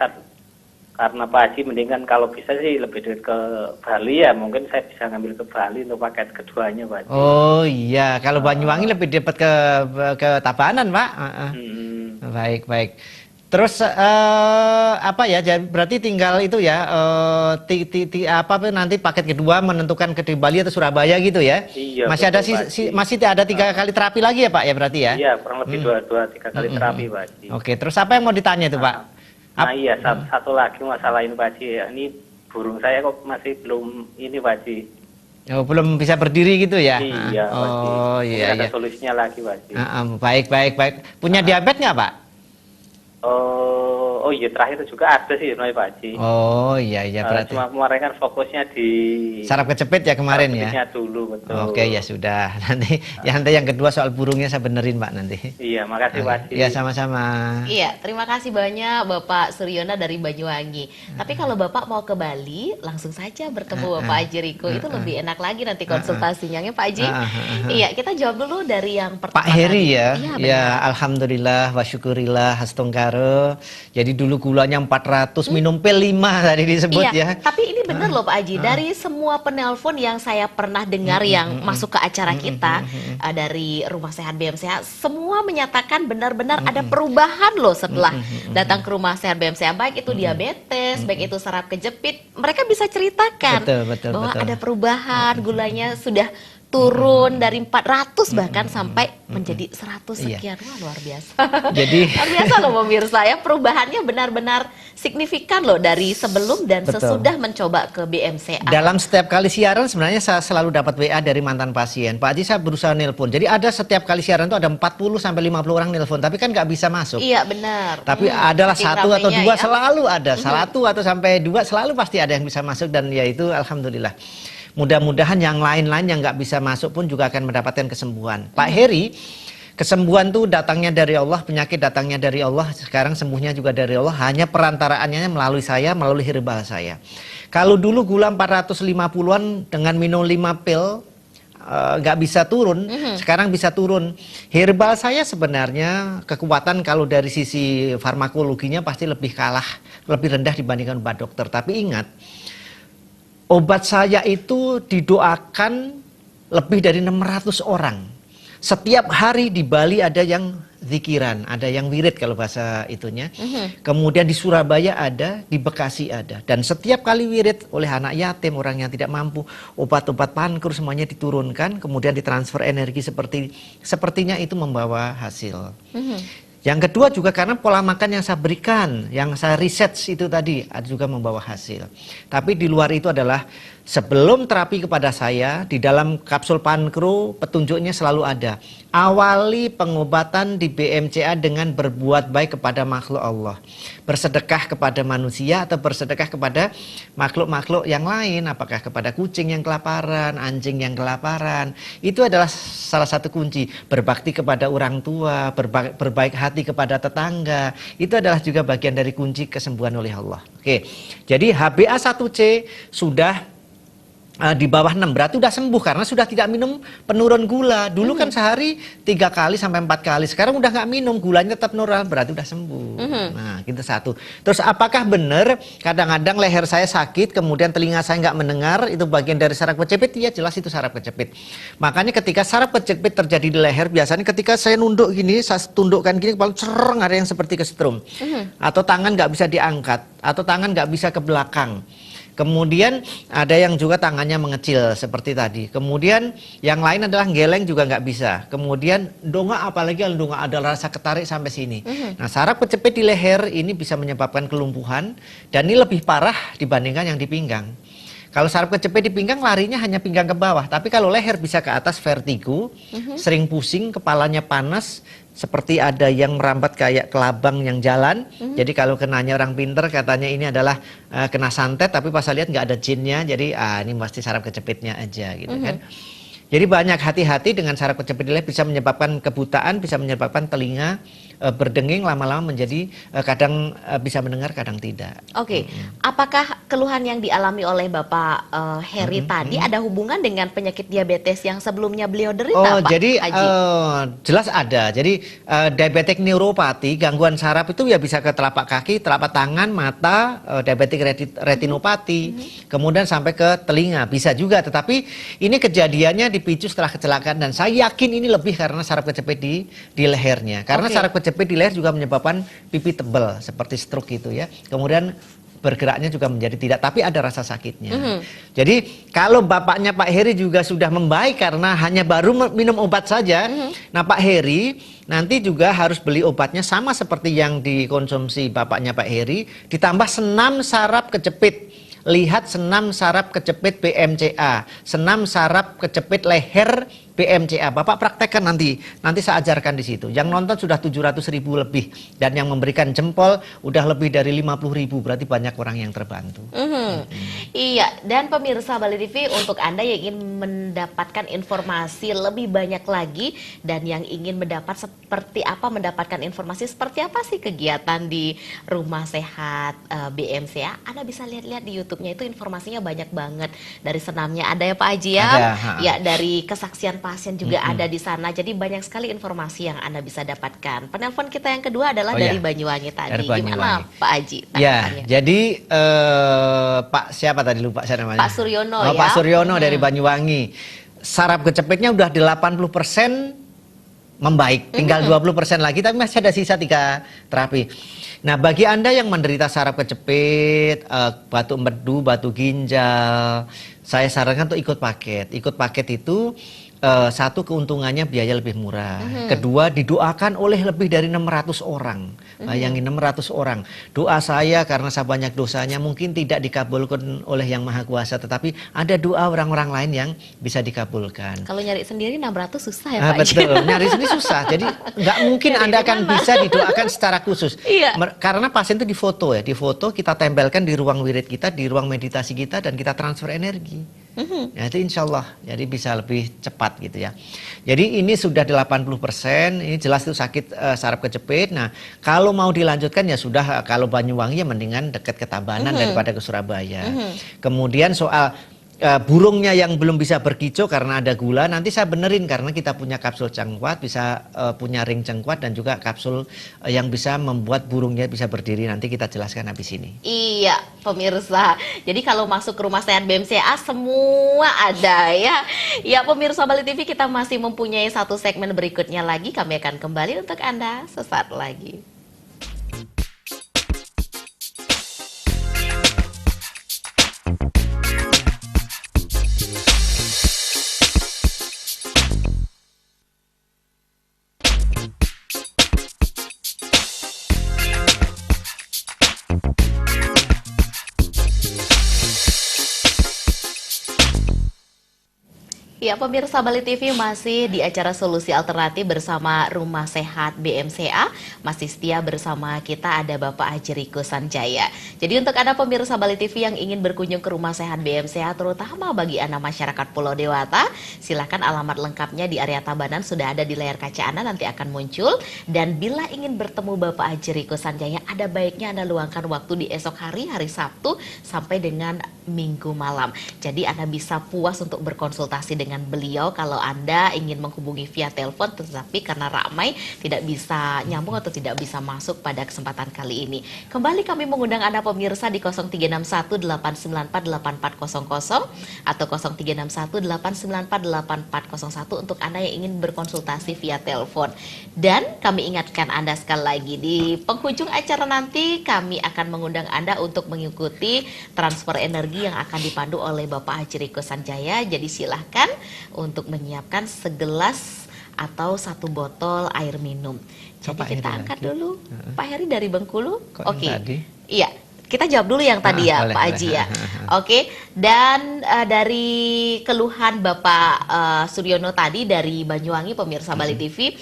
karena Pak Haji mendingan kalau bisa sih lebih dekat ke Bali ya, mungkin saya bisa ngambil ke Bali untuk paket keduanya Pak Haji. Oh iya, kalau Banyuwangi lebih dekat ke Tabanan Pak. Baik. Terus berarti tinggal itu ya, nanti paket kedua menentukan ke Bali atau Surabaya gitu ya? Iya. Masih ada masih ada 3 kali terapi lagi ya Pak ya berarti ya? Iya, kurang lebih 2-3 kali terapi Pak Haji. Oke, terus apa yang mau ditanya itu Pak? Nah iya, satu lagi masalah ini Pak Haji. Ini burung saya kok masih belum ini Pak Haji. Oh, belum bisa berdiri gitu ya? Iya, Pak Haji. Oh iya. Ada solusinya lagi Pak Haji. Baik. Punya diabetes nggak Pak? Oh iya, terakhir juga ada sih sebenarnya Pak Haji. Oh iya berarti. Cuma kemarin kan fokusnya di saraf kejepit ya kemarin ya. Dulu betul. Oke ya sudah. Nanti yang kedua soal burungnya saya benerin Pak nanti. Iya, makasih Pak Haji. Iya sama-sama. Iya, terima kasih banyak Bapak Suryono dari Banyuwangi. Tapi kalau Bapak mau ke Bali, langsung saja bertemu Bapak Haji Riko. Itu lebih enak lagi nanti konsultasinya ya Pak Haji. Iya, kita jawab dulu dari yang pertama. Pak Heri ya. Iya, ya alhamdulillah wa syukurillah hastongkaro. Jadi dulu gulanya 400, minum pil 5 tadi disebut iya, ya. Tapi ini benar loh Pak Haji, dari semua penelpon yang saya pernah dengar yang masuk ke acara kita dari Rumah Sehat BMCH, semua menyatakan benar-benar ada perubahan loh setelah datang ke Rumah Sehat BMCH, baik itu diabetes, baik itu saraf kejepit, mereka bisa ceritakan bahwa ada perubahan, gulanya sudah turun dari 400 bahkan sampai menjadi 100 sekian. Wah, luar biasa. Jadi luar biasa loh pemirsa ya, perubahannya benar-benar signifikan loh dari sebelum dan sesudah mencoba ke BMCA. Dalam setiap kali siaran sebenarnya saya selalu dapat WA dari mantan pasien. Pak Haji, saya berusaha nelpon. Jadi ada setiap kali siaran itu ada 40 sampai 50 orang nelpon, tapi kan nggak bisa masuk. Iya, benar. Tapi adalah satu atau dua ya. Selalu ada. Satu atau sampai 2 selalu pasti ada yang bisa masuk, dan ya itu alhamdulillah. Mudah-mudahan yang lain-lain yang nggak bisa masuk pun juga akan mendapatkan kesembuhan. Pak Heri, kesembuhan tuh datangnya dari Allah, penyakit datangnya dari Allah, sekarang sembuhnya juga dari Allah, hanya perantaraannya melalui saya, melalui herbal saya. Kalau dulu gula 450-an dengan minum 5 pil nggak bisa turun, sekarang bisa turun. Herbal saya sebenarnya kekuatan kalau dari sisi farmakologinya pasti lebih rendah dibandingkan obat dokter. Tapi ingat, obat saya itu didoakan lebih dari 600 orang. Setiap hari di Bali ada yang zikiran, ada yang wirid kalau bahasa itunya. Kemudian di Surabaya ada, di Bekasi ada. Dan setiap kali wirid oleh anak yatim, orang yang tidak mampu, obat-obat pankur semuanya diturunkan, kemudian ditransfer energi sepertinya itu membawa hasil. Yang kedua juga karena pola makan yang saya berikan, yang saya riset itu tadi juga membawa hasil. Tapi di luar itu adalah sebelum terapi kepada saya, di dalam kapsul pankro petunjuknya selalu ada. Awali pengobatan di BMCA dengan berbuat baik kepada makhluk Allah. Bersedekah kepada manusia atau bersedekah kepada makhluk-makhluk yang lain. Apakah kepada kucing yang kelaparan, anjing yang kelaparan. Itu adalah salah satu kunci. Berbakti kepada orang tua, berbaik hati kepada tetangga. Itu adalah juga bagian dari kunci kesembuhan oleh Allah. Oke, jadi HbA1c sudah di bawah 6 berarti udah sembuh karena sudah tidak minum penurun gula. Dulu kan sehari 3 kali sampai 4 kali, sekarang udah nggak minum, gulanya tetap normal, berarti udah sembuh. Nah, gitu satu. Terus apakah benar kadang-kadang leher saya sakit, kemudian telinga saya nggak mendengar, itu bagian dari saraf kejepit? Iya, jelas itu saraf kejepit. Makanya ketika saraf kejepit terjadi di leher, biasanya ketika saya nunduk gini, saya tundukkan gini, kepala cereng, ada yang seperti kesetrum. Atau tangan nggak bisa diangkat, atau tangan nggak bisa ke belakang. Kemudian ada yang juga tangannya mengecil seperti tadi. Kemudian yang lain adalah geleng juga nggak bisa. Kemudian dongak, apalagi kalau dongak ada rasa ketarik sampai sini. Nah, saraf kejepit di leher ini bisa menyebabkan kelumpuhan dan ini lebih parah dibandingkan yang di pinggang. Kalau saraf kejepit di pinggang larinya hanya pinggang ke bawah, tapi kalau leher bisa ke atas vertigo, sering pusing, kepalanya panas, seperti ada yang merambat kayak kelabang yang jalan. Jadi kalau kenanya orang pinter katanya ini adalah kena santet, tapi pas saya lihat nggak ada jinnya, jadi ini pasti saraf kejepitnya aja gitu kan. Jadi banyak hati-hati dengan saraf kejepit di leher, bisa menyebabkan kebutaan, bisa menyebabkan telinga berdenging, lama-lama menjadi kadang bisa mendengar, kadang tidak. Oke, apakah keluhan yang dialami oleh Bapak Heri tadi ada hubungan dengan penyakit diabetes yang sebelumnya beliau derita, Pak jadi Haji? jelas ada. Jadi diabetik neuropati, gangguan saraf itu ya bisa ke telapak kaki, telapak tangan, mata, diabetik retinopati, kemudian sampai ke telinga bisa juga. Tetapi ini kejadiannya dipicu setelah kecelakaan dan saya yakin ini lebih karena saraf kejepit di lehernya. Karena saraf kejepit di leher juga menyebabkan pipi tebal seperti stroke gitu ya. Kemudian bergeraknya juga menjadi tidak, tapi ada rasa sakitnya. Jadi kalau bapaknya Pak Heri juga sudah membaik karena hanya baru minum obat saja, nah Pak Heri nanti juga harus beli obatnya sama seperti yang dikonsumsi bapaknya Pak Heri, ditambah senam saraf kejepit. Lihat senam saraf kejepit BMCA, senam saraf kejepit leher BMCA. Bapak praktekkan nanti saya ajarkan di situ. Yang nonton sudah 700.000 lebih dan yang memberikan jempol udah lebih dari 50.000, berarti banyak orang yang terbantu. Iya, dan pemirsa Bali TV, untuk Anda yang ingin mendapatkan informasi lebih banyak lagi dan yang ingin mendapatkan informasi seperti apa sih kegiatan di Rumah Sehat BMCA, Anda bisa lihat-lihat di YouTube-nya, itu informasinya banyak banget. Dari senamnya ada ya Pak Haji ya, ya dari kesaksian pasien juga ada di sana. Jadi banyak sekali informasi yang Anda bisa dapatkan. Penelpon kita yang kedua adalah dari Banyuwangi tadi. Dari Banyuwangi. Gimana Pak Haji? Ya, jadi Pak siapa tadi lupa saya namanya? Pak Suryono ya. Pak Suryono dari Banyuwangi. Saraf kejepitnya udah 80% membaik, tinggal 20% lagi, tapi masih ada sisa 3 terapi. Nah, bagi Anda yang menderita saraf kejepit, batu empedu, batu ginjal, saya sarankan untuk ikut paket. Ikut paket itu satu, keuntungannya biaya lebih murah. Kedua, didoakan oleh lebih dari 600 orang. Bayangin 600 orang. Doa saya karena saya banyak dosanya mungkin tidak dikabulkan oleh Yang Maha Kuasa, tetapi ada doa orang-orang lain yang bisa dikabulkan. Kalau nyari sendiri 600 susah ya Pak. Betul, nyari sendiri susah. Jadi nggak mungkin Anda akan bisa didoakan secara khusus. Iya. Karena pasien itu difoto ya, difoto kita tempelkan di ruang wirid kita, di ruang meditasi kita, dan kita transfer energi. Ya, itu insya Allah jadi bisa lebih cepat gitu ya. Jadi ini sudah 80%, ini jelas itu sakit saraf kejepit. Nah, kalau mau dilanjutkan ya sudah, kalau Banyuwangi ya mendingan dekat ke Tabanan daripada ke Surabaya. Kemudian soal burungnya yang belum bisa berkicau karena ada gula, nanti saya benerin karena kita punya kapsul cengkuat, bisa punya ring cengkuat dan juga kapsul yang bisa membuat burungnya bisa berdiri. Nanti kita jelaskan habis ini. Iya, pemirsa. Jadi kalau masuk ke Rumah Sehat BMCA semua ada ya. Ya, pemirsa Bali TV, kita masih mempunyai satu segmen berikutnya lagi. Kami akan kembali untuk Anda sesaat lagi. Ya, pemirsa Bali TV, masih di acara Solusi Alternatif bersama Rumah Sehat BMCA. Masih setia bersama kita ada Bapak Haji Riko Sanjaya. Jadi untuk Anda pemirsa Bali TV yang ingin berkunjung ke Rumah Sehat BMCA, terutama bagi Anda masyarakat Pulau Dewata, silakan alamat lengkapnya di area Tabanan sudah ada di layar kaca Anda, nanti akan muncul. Dan bila ingin bertemu Bapak Haji Riko Sanjaya, ada baiknya Anda luangkan waktu di esok hari, hari Sabtu sampai dengan Minggu malam. Jadi Anda bisa puas untuk berkonsultasi dengan beliau kalau Anda ingin menghubungi via telepon, tetapi karena ramai tidak bisa nyambung atau tidak bisa masuk pada kesempatan kali ini. Kembali kami mengundang Anda pemirsa di 0361-894-8400 atau 0361-894-8401 untuk Anda yang ingin berkonsultasi via telepon. Dan kami ingatkan Anda sekali lagi, di penghujung acara nanti kami akan mengundang Anda untuk mengikuti transfer energi yang akan dipandu oleh Bapak Haji Riko Sanjaya. Jadi silahkan untuk menyiapkan segelas atau 1 botol air minum. Jadi Pak kita Heri angkat lagi. dulu. Pak Heri dari Bengkulu. Kok yang Oke. tadi? Iya. Kita jawab dulu yang tadi ya, boleh, Pak boleh. Haji ya. Oke, dan dari keluhan Bapak Suryono tadi dari Banyuwangi, pemirsa Bali TV,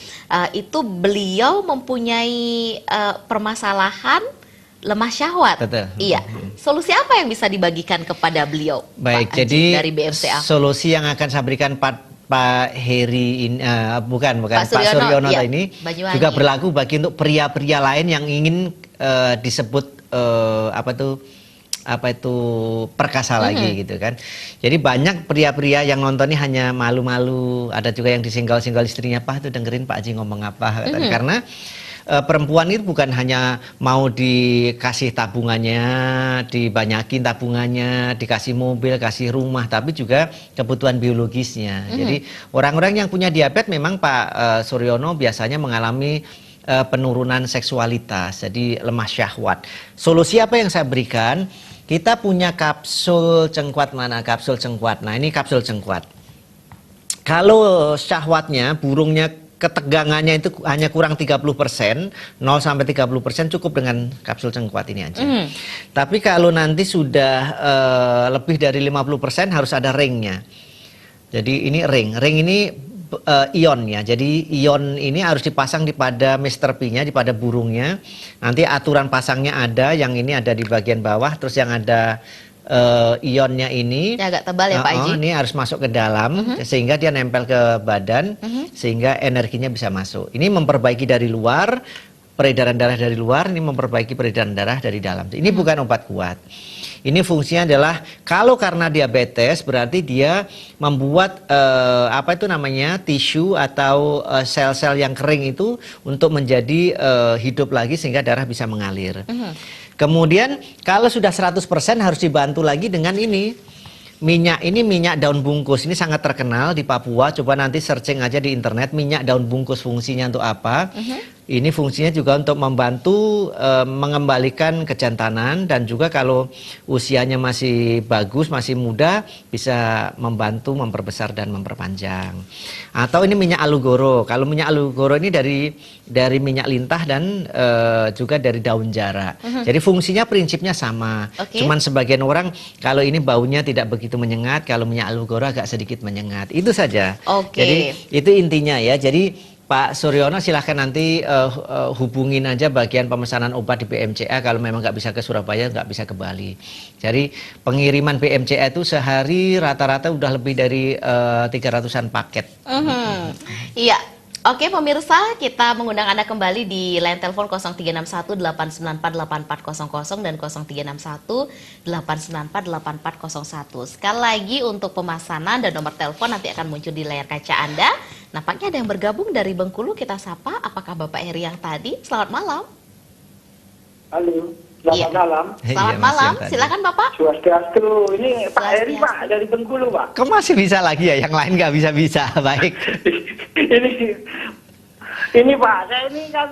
itu beliau mempunyai permasalahan lemah syahwat. Betul. Iya. Solusi apa yang bisa dibagikan kepada beliau? Baik, Pak Haji, jadi dari BMCA. solusi yang akan saya berikan Pak Heri ini, bukan Pak Pak Suryono iya, ini Banyuwangi. juga berlaku bagi untuk pria-pria lain yang ingin disebut apa itu perkasa lagi gitu kan. Jadi banyak pria-pria yang nontonnya hanya malu-malu, ada juga yang disenggol-senggol istrinya, "Pak tuh dengerin Pak Haji ngomong apa," katanya. Karena perempuan itu bukan hanya mau dikasih tabungannya, dibanyakin tabungannya, dikasih mobil, kasih rumah, tapi juga kebutuhan biologisnya. Jadi orang-orang yang punya diabetes memang Pak Suryono biasanya mengalami penurunan seksualitas, jadi lemah syahwat. Solusi apa yang saya berikan? Kita punya kapsul cengkuat, mana kapsul cengkuat? Nah, ini kapsul cengkuat. Kalau syahwatnya, burungnya ketegangannya itu hanya kurang 30%, 0 sampai 30% cukup dengan kapsul cengkuat ini aja. Tapi kalau nanti sudah lebih dari 50% harus ada ringnya. Jadi ini ring. Ring ini ion ya. Jadi ion ini harus dipasang di pada Mr. P-nya, di pada burungnya. Nanti aturan pasangnya ada, yang ini ada di bagian bawah, terus yang ada ionnya ini Ya, agak tebal ya Pak Haji. ini harus masuk ke dalam sehingga dia nempel ke badan sehingga energinya bisa masuk. Ini memperbaiki dari luar, peredaran darah dari luar, ini memperbaiki peredaran darah dari dalam. Ini bukan obat kuat. Ini fungsinya adalah kalau karena diabetes berarti dia membuat tisu atau sel-sel yang kering itu untuk menjadi hidup lagi sehingga darah bisa mengalir. Kemudian kalau sudah 100% harus dibantu lagi dengan ini. Minyak daun bungkus, ini sangat terkenal di Papua. Coba nanti searching aja di internet minyak daun bungkus, fungsinya untuk apa. Ini fungsinya juga untuk membantu mengembalikan kejantanan, dan juga kalau usianya masih bagus, masih muda, bisa membantu memperbesar dan memperpanjang. Atau ini minyak alugoro. Kalau minyak alugoro ini dari minyak lintah dan juga dari daun jara. Jadi fungsinya prinsipnya sama. Cuman sebagian orang kalau ini baunya tidak begitu menyengat, kalau minyak alugoro agak sedikit menyengat. Itu saja. Jadi itu intinya ya. Jadi Pak Suryono silahkan nanti hubungin aja bagian pemesanan obat di BMCA kalau memang nggak bisa ke Surabaya, nggak bisa ke Bali. Jadi pengiriman BMCA itu sehari rata-rata udah lebih dari 300-an paket. Iya. Oke pemirsa, kita mengundang Anda kembali di line telepon 0361-894-8400 dan 0361-894-8401. Sekali lagi untuk pemesanan dan nomor telepon nanti akan muncul di layar kaca Anda. Nampaknya ada yang bergabung dari Bengkulu, kita sapa. Apakah Bapak Heri yang tadi? Selamat malam. Halo, selamat malam. Selamat Iya, Mas, malam, yang tadi. silakan Bapak. Swastiastu, ini Pak Heri Swastiastu. Pak dari Bengkulu Pak. Kok masih bisa lagi ya? Yang lain nggak bisa-bisa. Baik. ini Pak, saya ini kan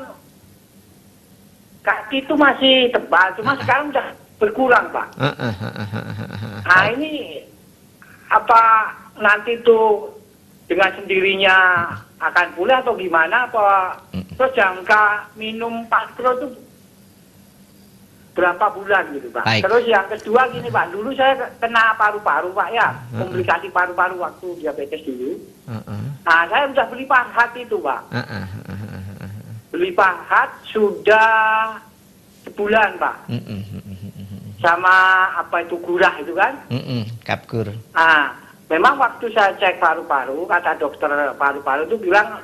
kaki itu masih tebal, cuma sekarang udah berkurang Pak. Nah ini apa nanti tuh dengan sendirinya akan pulih atau gimana? Apa terus jangka minum Paskro itu berapa bulan gitu Pak? Baik. Terus yang kedua gini Pak, dulu saya kena paru-paru Pak ya, komplikasi paru-paru waktu diabetes dulu. Nah saya sudah beli Parhat itu Pak. Beli Parhat sudah sebulan Pak. Sama apa itu gurah itu kan? Kapkur. Nah, memang waktu saya cek paru-paru, kata dokter paru-paru itu bilang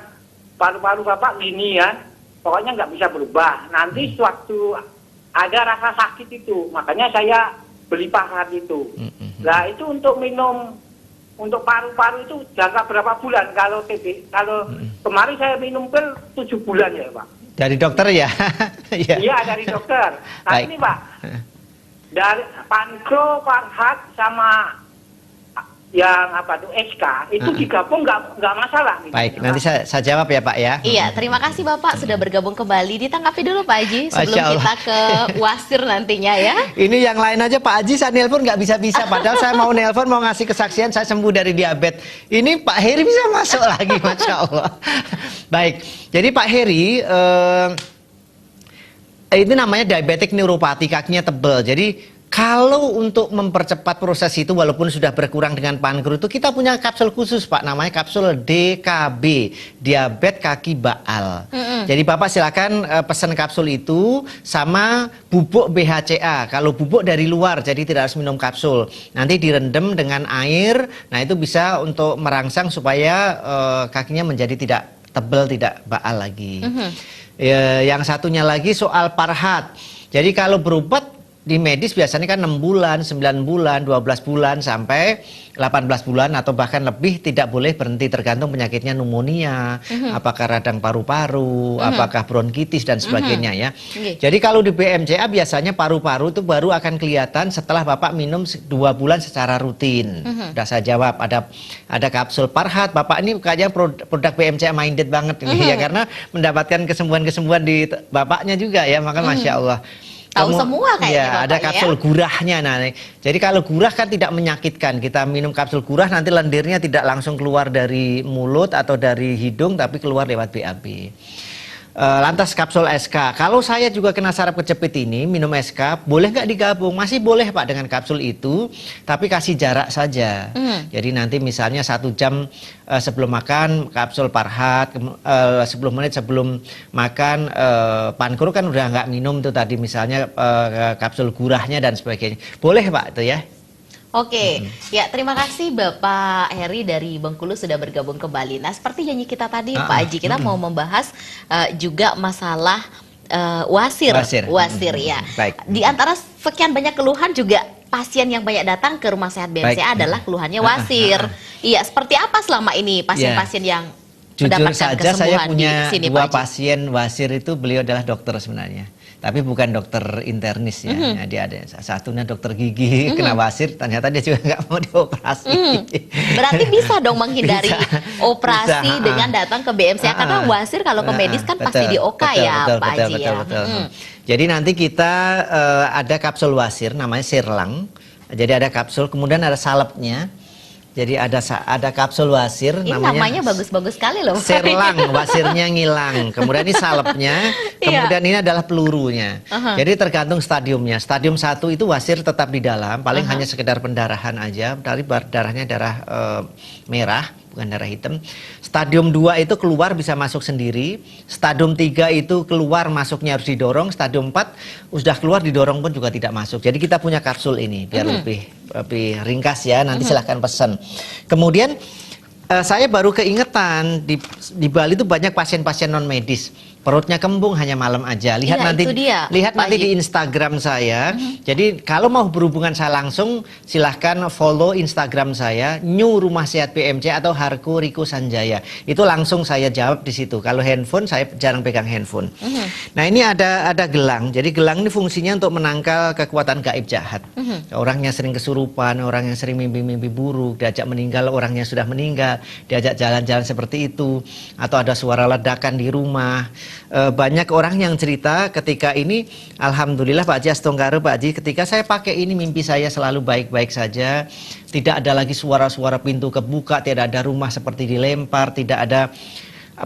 paru-paru Bapak gini ya, pokoknya nggak bisa berubah. Nanti sewaktu ada rasa sakit itu, makanya saya beli Parhat itu. Nah itu untuk minum untuk paru-paru itu jangka berapa bulan kalau kemarin saya minum pil 7 bulan ya Pak. Dari dokter ya? Iya dari dokter. Nah Baik. ini Pak, dari Pankro, Parhat sama yang apa tuh SK itu digabung nggak masalah. Baik, nanti saya jawab ya Pak ya. Iya, terima kasih Bapak sudah bergabung kembali. Ditanggapi dulu Pak Haji sebelum Masya Allah. kita ke wasir nantinya ya. Ini yang lain aja Pak Haji saya nelpon nggak bisa-bisa. Padahal saya mau nelpon mau ngasih kesaksian saya sembuh dari diabetes. Ini Pak Heri bisa masuk lagi, Masya Allah. Baik, jadi Pak Heri ini namanya diabetik neuropati, kakinya tebal. Jadi kalau untuk mempercepat proses itu walaupun sudah berkurang dengan pankreas itu kita punya kapsul khusus Pak, namanya kapsul DKB, diabetes kaki baal. Jadi Bapak silakan pesan kapsul itu sama bubuk BHCA. Kalau bubuk dari luar jadi tidak harus minum kapsul. Nanti direndam dengan air. Nah, itu bisa untuk merangsang supaya kakinya menjadi tidak tebal, tidak baal lagi. Yang satunya lagi soal Parhat. Jadi kalau berobat di medis biasanya kan 6 bulan, 9 bulan, 12 bulan sampai 18 bulan atau bahkan lebih tidak boleh berhenti tergantung penyakitnya pneumonia, apakah radang paru-paru, apakah bronkitis dan sebagainya ya. Jadi kalau di BMCA biasanya paru-paru itu baru akan kelihatan setelah Bapak minum 2 bulan secara rutin. Sudah saya jawab, ada kapsul Parhat. Bapak ini kayaknya produk BMCA minded banget ini ya karena mendapatkan kesembuhan-kesembuhan di Bapaknya juga ya, maka Masya Allah. Tahu semua kayaknya ya, ada Bapaknya kapsul gurahnya. Nah, jadi kalau gurah kan tidak menyakitkan. Kita minum kapsul gurah nanti lendirnya tidak langsung keluar dari mulut atau dari hidung, tapi keluar lewat BAB. Lantas kapsul SK. Kalau saya juga kena saraf kejepit ini, minum SK, boleh nggak digabung? Masih boleh Pak dengan kapsul itu, tapi kasih jarak saja. Jadi nanti misalnya 1 jam sebelum makan kapsul Parhat, 10 menit sebelum makan pankreas kan udah nggak minum tuh tadi misalnya kapsul gurahnya dan sebagainya. Boleh Pak itu ya. Oke, ya terima kasih Bapak Heri dari Bengkulu sudah bergabung kembali. Nah seperti janji kita tadi Pak Haji, kita mau membahas juga masalah wasir ya. Baik. Di antara sekian banyak keluhan juga pasien yang banyak datang ke rumah sehat BMCA adalah keluhannya wasir. Iya, seperti apa selama ini pasien-pasien yang Jujur mendapatkan saja saya kesembuhan punya di sini 2 Pak Haji? pasien wasir itu beliau adalah dokter sebenarnya. Tapi bukan dokter internis ya. Nah, dia ada satunya dokter gigi kena wasir, ternyata dia juga nggak mau dioperasi. Berarti bisa dong menghindari Bisa. operasi Bisa. dengan datang ke BMCA karena wasir kalau ke medis kan pasti di OK ya Pak Haji ya. Jadi nanti kita ada kapsul wasir namanya Sirlang. Jadi ada kapsul, kemudian ada salepnya. Jadi ada kapsul wasir Ini namanya bagus-bagus sekali loh. Sirlang, wasirnya ngilang. Kemudian ini salepnya, kemudian ini adalah pelurunya. Jadi tergantung stadiumnya. Stadium 1 itu wasir tetap di dalam, paling hanya sekedar pendarahan aja. Dari darahnya darah merah, bukan darah hitam. Stadium 2 itu keluar bisa masuk sendiri. Stadium 3 itu keluar masuknya harus didorong. Stadium 4 sudah keluar didorong pun juga tidak masuk. Jadi kita punya kapsul ini biar lebih ringkas ya. Nanti silahkan pesan. Kemudian saya baru keingetan di Bali itu banyak pasien-pasien non medis. Perutnya kembung hanya malam aja. Lihat Iya, nanti itu dia, lihat Pak nanti Haji. di Instagram saya. Jadi kalau mau berhubungan saya langsung silahkan follow Instagram saya New Rumah Sehat BMC atau Harko Riko Sanjaya. Itu langsung saya jawab di situ. Kalau handphone saya jarang pegang handphone. Nah, ini ada gelang. Jadi gelang ini fungsinya untuk menangkal kekuatan gaib jahat. Orang yang sering kesurupan, orang yang sering mimpi-mimpi buruk, diajak meninggal orang yang sudah meninggal, diajak jalan-jalan seperti itu, atau ada suara ledakan di rumah. Banyak orang yang cerita ketika ini, alhamdulillah Pak Haji Astongkaro, Pak Haji, ketika saya pakai ini mimpi saya selalu baik-baik saja, tidak ada lagi suara-suara pintu kebuka, tidak ada rumah seperti dilempar, tidak ada.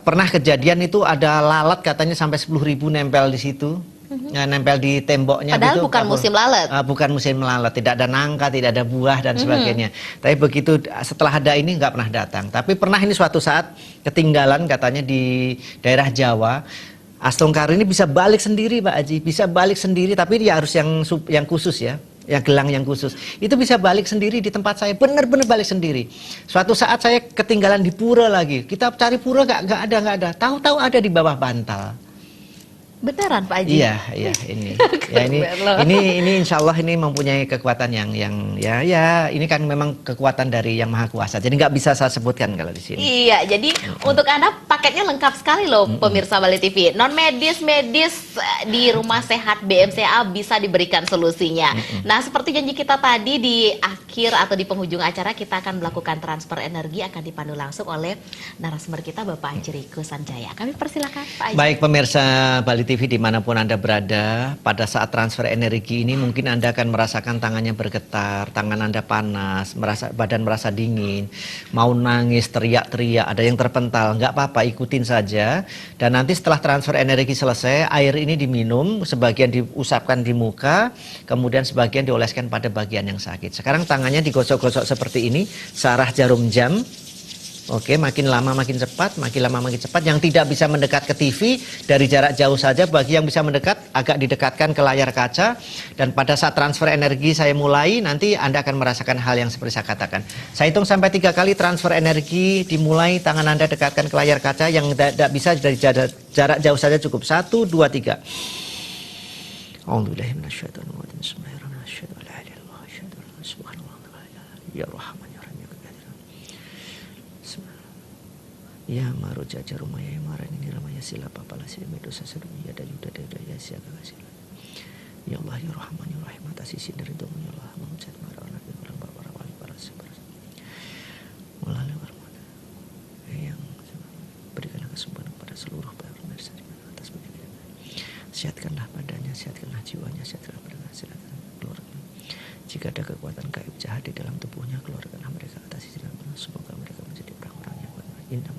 Pernah kejadian itu ada lalat katanya sampai 10.000 nempel di situ. Nempel di temboknya. Padahal gitu, bukan musim lalat. bukan musim lalat, tidak ada nangka, tidak ada buah dan sebagainya. Tapi begitu setelah ada ini nggak pernah datang. Tapi pernah ini suatu saat ketinggalan katanya di daerah Jawa. Astongkaro ini bisa balik sendiri Pak Haji, bisa balik sendiri, tapi dia harus yang khusus ya. Yang gelang yang khusus itu bisa balik sendiri di tempat saya, benar-benar balik sendiri. Suatu saat saya ketinggalan di pura lagi, kita cari pura nggak ada, tahu-tahu ada di bawah bantal. Beneran Pak Haji? Iya, ini. Ya ini insya Allah ini mempunyai kekuatan yang ya ini kan memang kekuatan dari Yang Maha Kuasa. Jadi nggak bisa saya sebutkan kalau di sini. Iya, jadi untuk Anda paketnya lengkap sekali loh pemirsa Bali TV. Non medis di Rumah Sehat BMCA bisa diberikan solusinya. Nah, seperti janji kita tadi di akhir atau di penghujung acara kita akan melakukan transfer energi, akan dipandu langsung oleh narasumber kita Bapak Haji Riko Sanjaya. Kami persilakan Pak Haji. Baik pemirsa Bali TV dimanapun Anda berada, pada saat transfer energi ini mungkin Anda akan merasakan tangannya bergetar, tangan Anda panas, badan merasa dingin, mau nangis, teriak-teriak, ada yang terpental, nggak apa-apa, ikutin saja. Dan nanti setelah transfer energi selesai, air ini diminum, sebagian diusapkan di muka, kemudian sebagian dioleskan pada bagian yang sakit. Sekarang tangannya digosok-gosok seperti ini, searah jarum jam. Oke, makin lama makin cepat, makin lama makin cepat. Yang tidak bisa mendekat ke TV dari jarak jauh saja, bagi yang bisa mendekat agak didekatkan ke layar kaca. Dan pada saat transfer energi saya mulai, nanti Anda akan merasakan hal yang seperti saya katakan. Saya hitung sampai 3 kali transfer energi dimulai, tangan Anda dekatkan ke layar kaca. Yang tidak bisa dari jarak jauh saja cukup. 1, 2, 3. Ya maru jajar rumah ya marah ini ramaya sila papa lasih medosa sedunia dan yuda ya siaga kasila. Ya Allah ya Rahman ya Rahim atas isi dari doa ya Allah mengucap marah anak yang orang para wali para sabar. Melalui warahmat yang berikanlah kesembuhan kepada seluruh para pemirsa atas penyakit. Sehatkanlah badannya, sehatkanlah jiwanya, sehatkanlah badannya, sehatkanlah keluarganya. Jika ada kekuatan gaib jahat di dalam tubuhnya, keluarkanlah mereka atas isi dan semoga mereka menjadi orang-orang yang indah.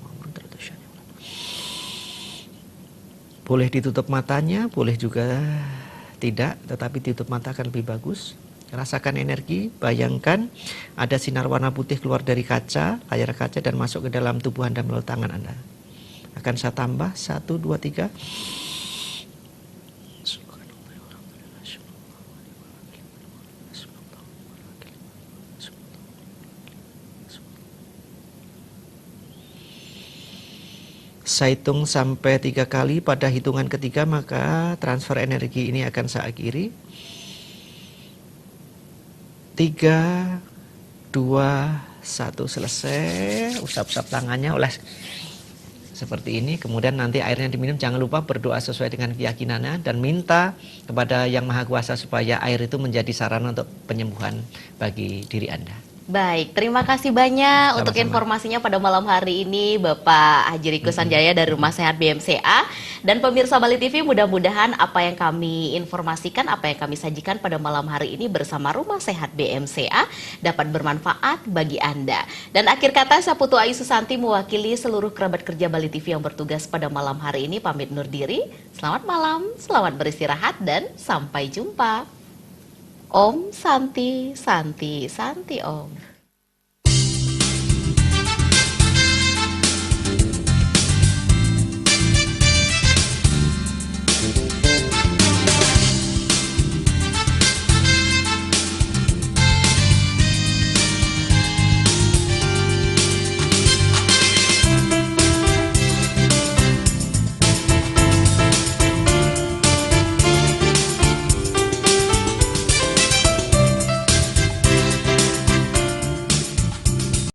Boleh ditutup matanya, boleh juga tidak, tetapi ditutup mata akan lebih bagus. Rasakan energi, bayangkan ada sinar warna putih keluar dari kaca, layar kaca dan masuk ke dalam tubuh Anda melalui tangan Anda. Akan saya tambah, 1, 2, 3. Saya hitung sampai 3 kali, pada hitungan ketiga maka transfer energi ini akan saya akhiri. 3, 2, 1 selesai. Usap-usap tangannya oles seperti ini. Kemudian nanti airnya diminum. Jangan lupa berdoa sesuai dengan keyakinannya dan minta kepada Yang Maha Kuasa supaya air itu menjadi sarana untuk penyembuhan bagi diri Anda. Baik, terima kasih banyak Sama-sama. untuk informasinya pada malam hari ini Bapak Haji Riko Sanjaya dari Rumah Sehat BMCA. Dan pemirsa Bali TV, mudah-mudahan apa yang kami informasikan, apa yang kami sajikan pada malam hari ini bersama Rumah Sehat BMCA dapat bermanfaat bagi Anda. Dan akhir kata, saya Putu Ayu Susanti mewakili seluruh kerabat kerja Bali TV yang bertugas pada malam hari ini pamit undur diri. Selamat malam, selamat beristirahat dan sampai jumpa. Om Santi, Santi, Santi Om.